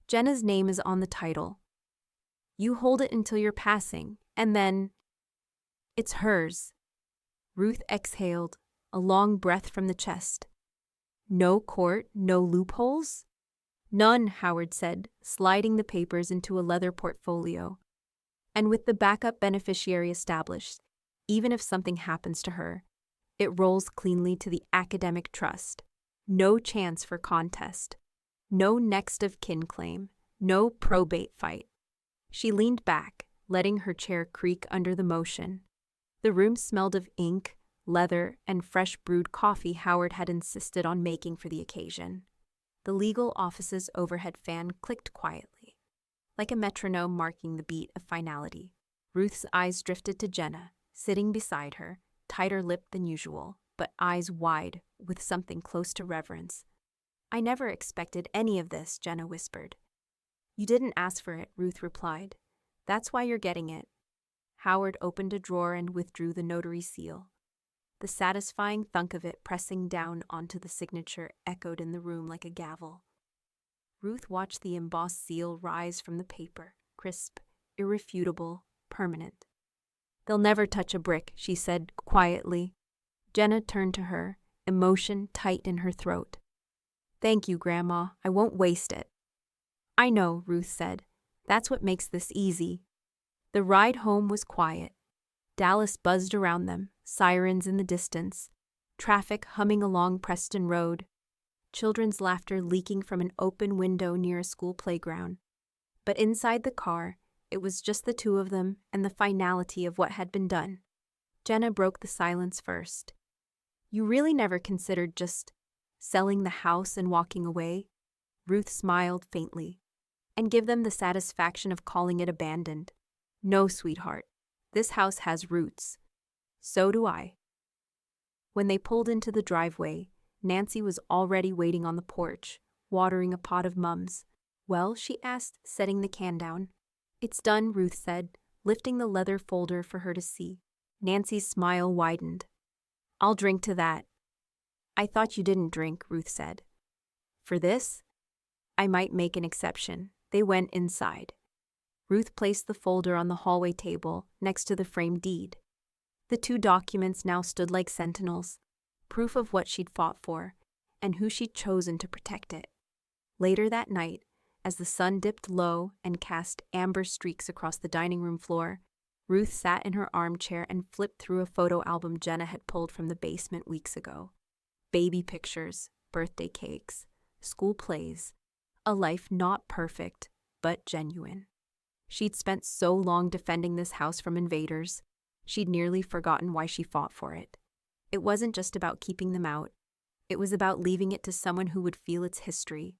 Jenna's name is on the title. You hold it until your passing, and then it's hers. Ruth exhaled, a long breath from the chest. No court, no loopholes? None, Howard said, sliding the papers into a leather portfolio. And with the backup beneficiary established, even if something happens to her, it rolls cleanly to the academic trust. No chance for contest. No next of kin claim. No probate fight. She leaned back, letting her chair creak under the motion. The room smelled of ink, leather, and fresh brewed coffee Howard had insisted on making for the occasion. The legal office's overhead fan clicked quietly, like a metronome marking the beat of finality. Ruth's eyes drifted to Jenna, sitting beside her, tighter-lipped than usual, but eyes wide with something close to reverence. I never expected any of this, Jenna whispered. You didn't ask for it, Ruth replied. That's why you're getting it. Howard opened a drawer and withdrew the notary seal. The satisfying thunk of it pressing down onto the signature echoed in the room like a gavel. Ruth watched the embossed seal rise from the paper, crisp, irrefutable, permanent. They'll never touch a brick, she said quietly. Jenna turned to her, emotion tight in her throat. Thank you, Grandma. I won't waste it. I know, Ruth said. That's what makes this easy. The ride home was quiet. Dallas buzzed around them, sirens in the distance, traffic humming along Preston Road, children's laughter leaking from an open window near a school playground. But inside the car, it was just the two of them and the finality of what had been done. Jenna broke the silence first. You really never considered just selling the house and walking away? Ruth smiled faintly. And give them the satisfaction of calling it abandoned. No, sweetheart. This house has roots. So do I. When they pulled into the driveway, Nancy was already waiting on the porch, watering a pot of mums. Well, she asked, setting the can down. It's done, Ruth said, lifting the leather folder for her to see. Nancy's smile widened. I'll drink to that. I thought you didn't drink, Ruth said. For this? I might make an exception. They went inside. Ruth placed the folder on the hallway table next to the framed deed. The two documents now stood like sentinels, proof of what she'd fought for and who she'd chosen to protect it. Later that night, as the sun dipped low and cast amber streaks across the dining room floor, Ruth sat in her armchair and flipped through a photo album Jenna had pulled from the basement weeks ago. Baby pictures, birthday cakes, school plays, a life not perfect, but genuine. She'd spent so long defending this house from invaders, she'd nearly forgotten why she fought for it. It wasn't just about keeping them out. It was about leaving it to someone who would feel its history,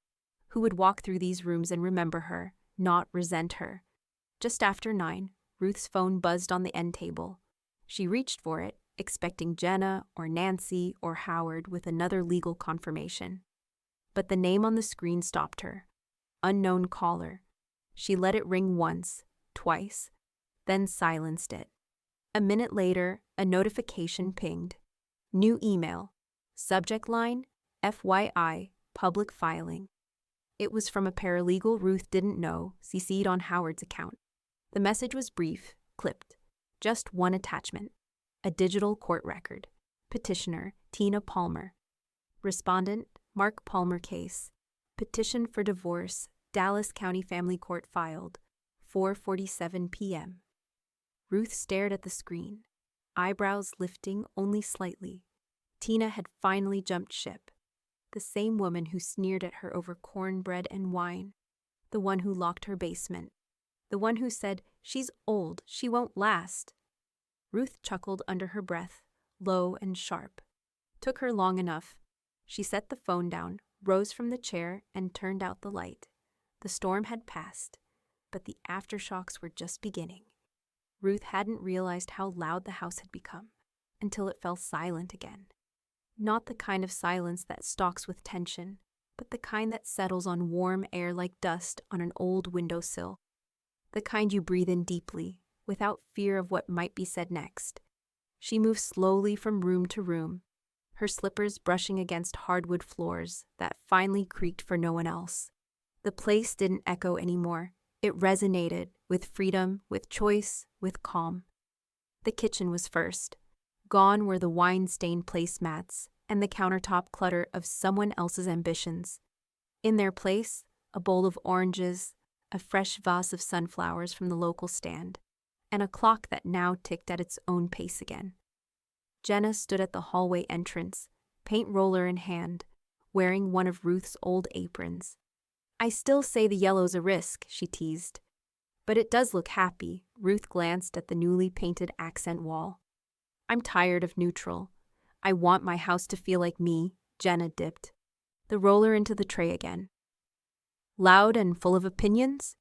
who would walk through these rooms and remember her, not resent her. Just after 9, Ruth's phone buzzed on the end table. She reached for it, expecting Jenna or Nancy or Howard with another legal confirmation. But the name on the screen stopped her. Unknown caller. She let it ring once, twice, then silenced it. A minute later, a notification pinged. New email. Subject line, FYI, public filing. It was from a paralegal Ruth didn't know, CC'd on Howard's account. The message was brief, clipped. Just one attachment. A digital court record. Petitioner, Tina Palmer. Respondent, Mark Palmer case. Petition for divorce, Dallas County Family Court filed, 4:47 p.m. Ruth stared at the screen, eyebrows lifting only slightly. Tina had finally jumped ship. The same woman who sneered at her over cornbread and wine. The one who locked her basement. The one who said, "She's old, she won't last." Ruth chuckled under her breath, low and sharp. Took her long enough. She set the phone down, rose from the chair, and turned out the light. The storm had passed, but the aftershocks were just beginning. Ruth hadn't realized how loud the house had become until it fell silent again. Not the kind of silence that stalks with tension, but the kind that settles on warm air like dust on an old windowsill. The kind you breathe in deeply, without fear of what might be said next. She moved slowly from room to room, her slippers brushing against hardwood floors that finally creaked for no one else. The place didn't echo anymore. It resonated with freedom, with choice, with calm. The kitchen was first. Gone were the wine-stained placemats and the countertop clutter of someone else's ambitions. In their place, a bowl of oranges, a fresh vase of sunflowers from the local stand, and a clock that now ticked at its own pace again. Jenna stood at the hallway entrance, paint roller in hand, wearing one of Ruth's old aprons. "I still say the yellow's a risk," she teased. "But it does look happy." Ruth glanced at the newly painted accent wall. "I'm tired of neutral. I want my house to feel like me," Jenna dipped the roller into the tray again. "Loud and full of opinions?"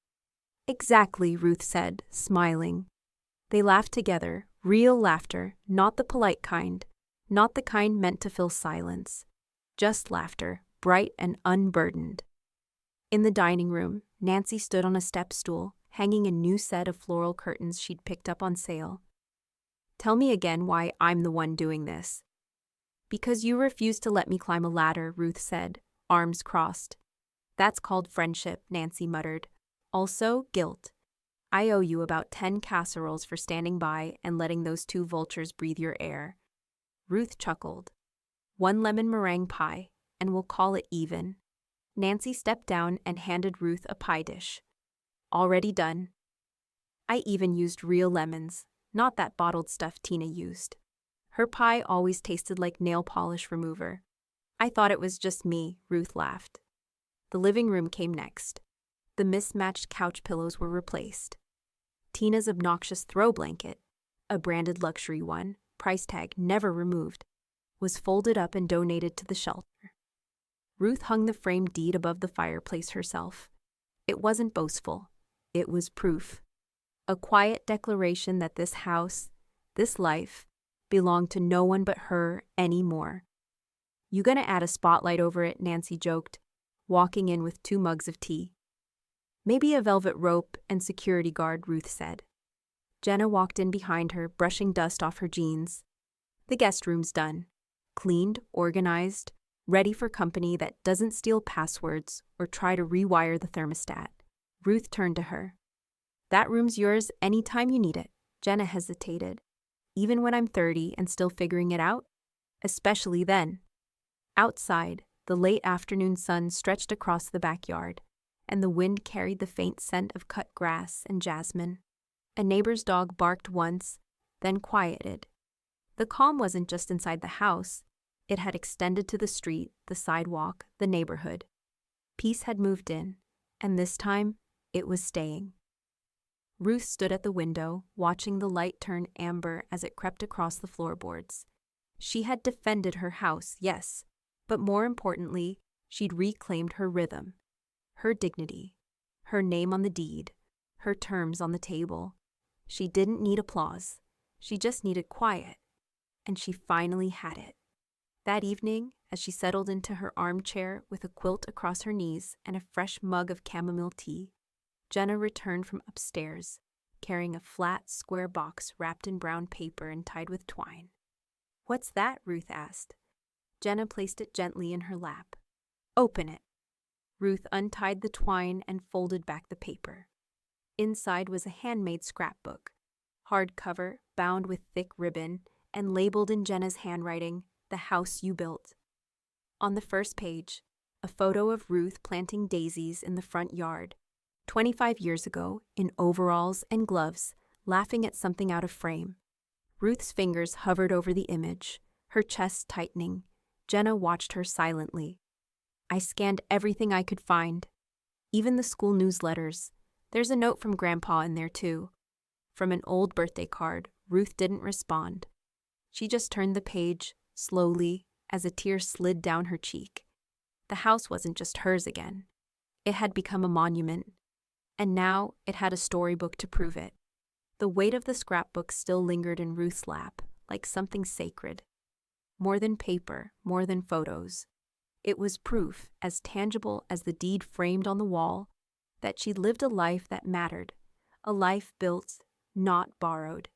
"Exactly," Ruth said, smiling. They laughed together, real laughter, not the polite kind, not the kind meant to fill silence. Just laughter, bright and unburdened. In the dining room, Nancy stood on a step stool, hanging a new set of floral curtains she'd picked up on sale. "Tell me again why I'm the one doing this." "Because you refused to let me climb a ladder," Ruth said, arms crossed. "That's called friendship," Nancy muttered. "Also, guilt. I owe you about 10 casseroles for standing by and letting those 2 vultures breathe your air." Ruth chuckled. "1 lemon meringue pie, and we'll call it even." Nancy stepped down and handed Ruth a pie dish. "Already done. I even used real lemons, not that bottled stuff Tina used. Her pie always tasted like nail polish remover. I thought it was just me," Ruth laughed. The living room came next. The mismatched couch pillows were replaced. Tina's obnoxious throw blanket, a branded luxury one, price tag never removed, was folded up and donated to the shelter. Ruth hung the framed deed above the fireplace herself. It wasn't boastful. It was proof. A quiet declaration that this house, this life, belonged to no one but her anymore. "You gonna add a spotlight over it?" Nancy joked, walking in with 2 mugs of tea. "Maybe a velvet rope and security guard," Ruth said. Jenna walked in behind her, brushing dust off her jeans. "The guest room's done. Cleaned, organized, ready for company that doesn't steal passwords or try to rewire the thermostat." Ruth turned to her. "That room's yours anytime you need it." Jenna hesitated. "Even when I'm 30 and still figuring it out?" "Especially then." Outside, the late afternoon sun stretched across the backyard, and the wind carried the faint scent of cut grass and jasmine. A neighbor's dog barked once, then quieted. The calm wasn't just inside the house. It had extended to the street, the sidewalk, the neighborhood. Peace had moved in, and this time, it was staying. Ruth stood at the window, watching the light turn amber as it crept across the floorboards. She had defended her house, yes, But more importantly, she'd reclaimed her rhythm, her dignity, her name on the deed, her terms on the table. She didn't need applause. She just needed quiet. And she finally had it. That evening, as she settled into her armchair with a quilt across her knees and a fresh mug of chamomile tea, Jenna returned from upstairs, carrying a flat, square box wrapped in brown paper and tied with twine. "What's that?" Ruth asked. Jenna placed it gently in her lap. "Open it." Ruth untied the twine and folded back the paper. Inside was a handmade scrapbook, hardcover, bound with thick ribbon, and labeled in Jenna's handwriting, "The House You Built." On the first page, a photo of Ruth planting daisies in the front yard, 25 years ago, in overalls and gloves, laughing at something out of frame. Ruth's fingers hovered over the image, her chest tightening. Jenna watched her silently. "I scanned everything I could find, even the school newsletters. There's a note from Grandpa in there, too." From an old birthday card, Ruth didn't respond. She just turned the page, slowly, as a tear slid down her cheek. The house wasn't just hers again. It had become a monument. And now it had a storybook to prove it. The weight of the scrapbook still lingered in Ruth's lap, like something sacred. More than paper, more than photos. It was proof, as tangible as the deed framed on the wall, that she'd lived a life that mattered, a life built, not borrowed.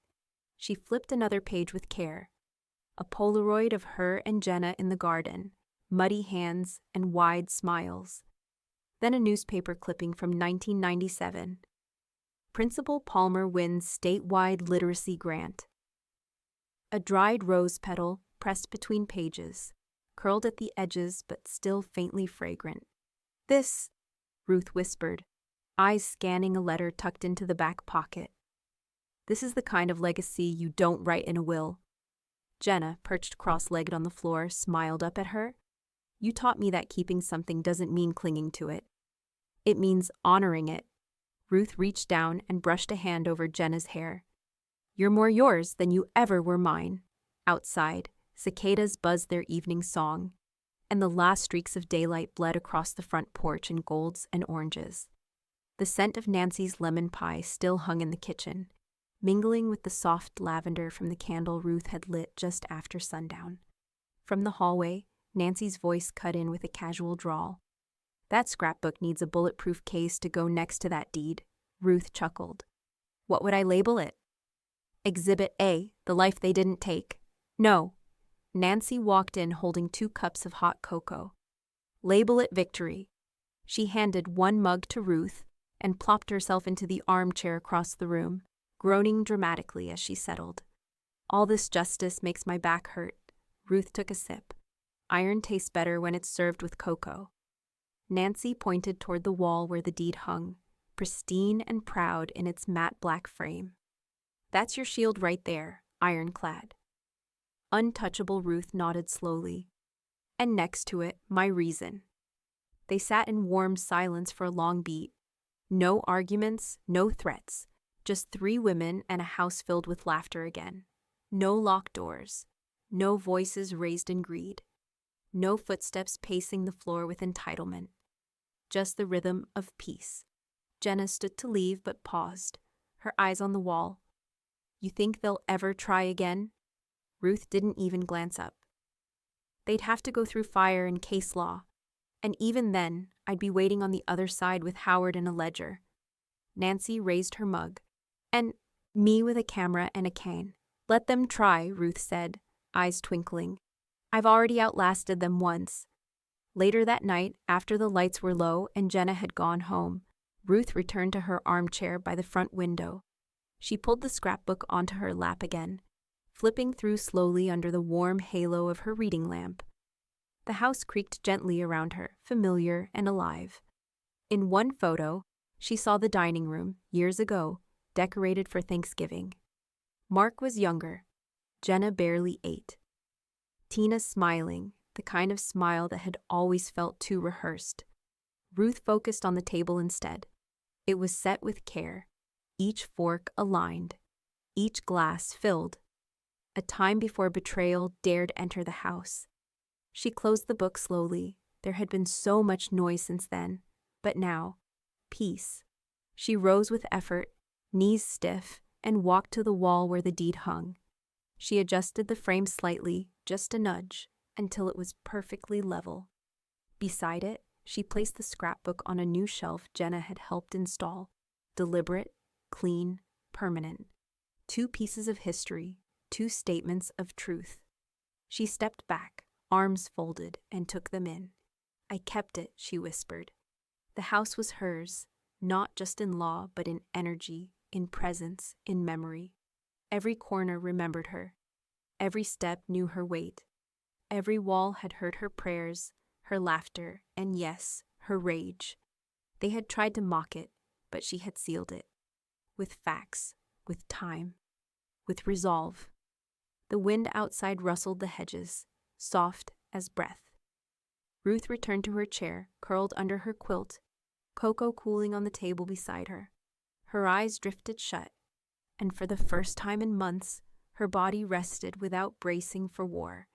She flipped another page with care. A Polaroid of her and Jenna in the garden, muddy hands and wide smiles. Then a newspaper clipping from 1997. Principal Palmer wins statewide literacy grant. A dried rose petal pressed between pages, curled at the edges but still faintly fragrant. "This," Ruth whispered, eyes scanning a letter tucked into the back pocket. "This is the kind of legacy you don't write in a will." Jenna, perched cross-legged on the floor, smiled up at her. "You taught me that keeping something doesn't mean clinging to it. It means honoring it." Ruth reached down and brushed a hand over Jenna's hair. "You're more yours than you ever were mine." Outside, cicadas buzzed their evening song, and the last streaks of daylight bled across the front porch in golds and oranges. The scent of Nancy's lemon pie still hung in the kitchen, mingling with the soft lavender from the candle Ruth had lit just after sundown. From the hallway, Nancy's voice cut in with a casual drawl. "That scrapbook needs a bulletproof case to go next to that deed," Ruth chuckled. "What would I label it?" "Exhibit A, the life they didn't take." "No." Nancy walked in holding 2 cups of hot cocoa. "Label it Victory." She handed one mug to Ruth and plopped herself into the armchair across the room, groaning dramatically as she settled. "All this justice makes my back hurt." Ruth took a sip. "Iron tastes better when it's served with cocoa." Nancy pointed toward the wall where the deed hung, pristine and proud in its matte black frame. "That's your shield right there, ironclad." Untouchable, Ruth nodded slowly. "And next to it, my reason." They sat in warm silence for a long beat. No arguments, no threats, just 3 women and a house filled with laughter again. No locked doors, no voices raised in greed, no footsteps pacing the floor with entitlement. Just the rhythm of peace. Jenna stood to leave but paused, her eyes on the wall. "You think they'll ever try again?" Ruth didn't even glance up. "They'd have to go through fire and case law, and even then, I'd be waiting on the other side with Howard and a ledger." Nancy raised her mug. "And me with a camera and a cane." "Let them try," Ruth said, eyes twinkling. "I've already outlasted them once." Later that night, after the lights were low and Jenna had gone home, Ruth returned to her armchair by the front window. She pulled the scrapbook onto her lap again, flipping through slowly under the warm halo of her reading lamp. The house creaked gently around her, familiar and alive. In one photo, she saw the dining room, years ago, decorated for Thanksgiving. Mark was younger. Jenna barely 8. Tina smiling, the kind of smile that had always felt too rehearsed. Ruth focused on the table instead. It was set with care, each fork aligned, each glass filled. A time before betrayal dared enter the house. She closed the book slowly. There had been so much noise since then. But now, peace. She rose with effort, knees stiff, and walked to the wall where the deed hung. She adjusted the frame slightly, just a nudge, until it was perfectly level. Beside it, she placed the scrapbook on a new shelf Jenna had helped install. Deliberate, clean, permanent. 2 pieces of history, 2 statements of truth. She stepped back, arms folded, and took them in. "I kept it," she whispered. The house was hers, not just in law, but in energy, in presence, in memory. Every corner remembered her. Every step knew her weight. Every wall had heard her prayers, her laughter, and yes, her rage. They had tried to mock it, but she had sealed it. With facts, with time, with resolve. The wind outside rustled the hedges, soft as breath. Ruth returned to her chair, curled under her quilt, cocoa cooling on the table beside her. Her eyes drifted shut, and for the first time in months, her body rested without bracing for war.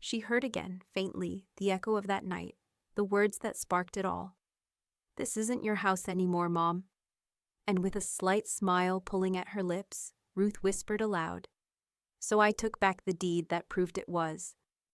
She heard again, faintly, the echo of that night, the words that sparked it all. "This isn't your house anymore, Mom." And with a slight smile pulling at her lips, Ruth whispered aloud, "So I took back the deed that proved it was.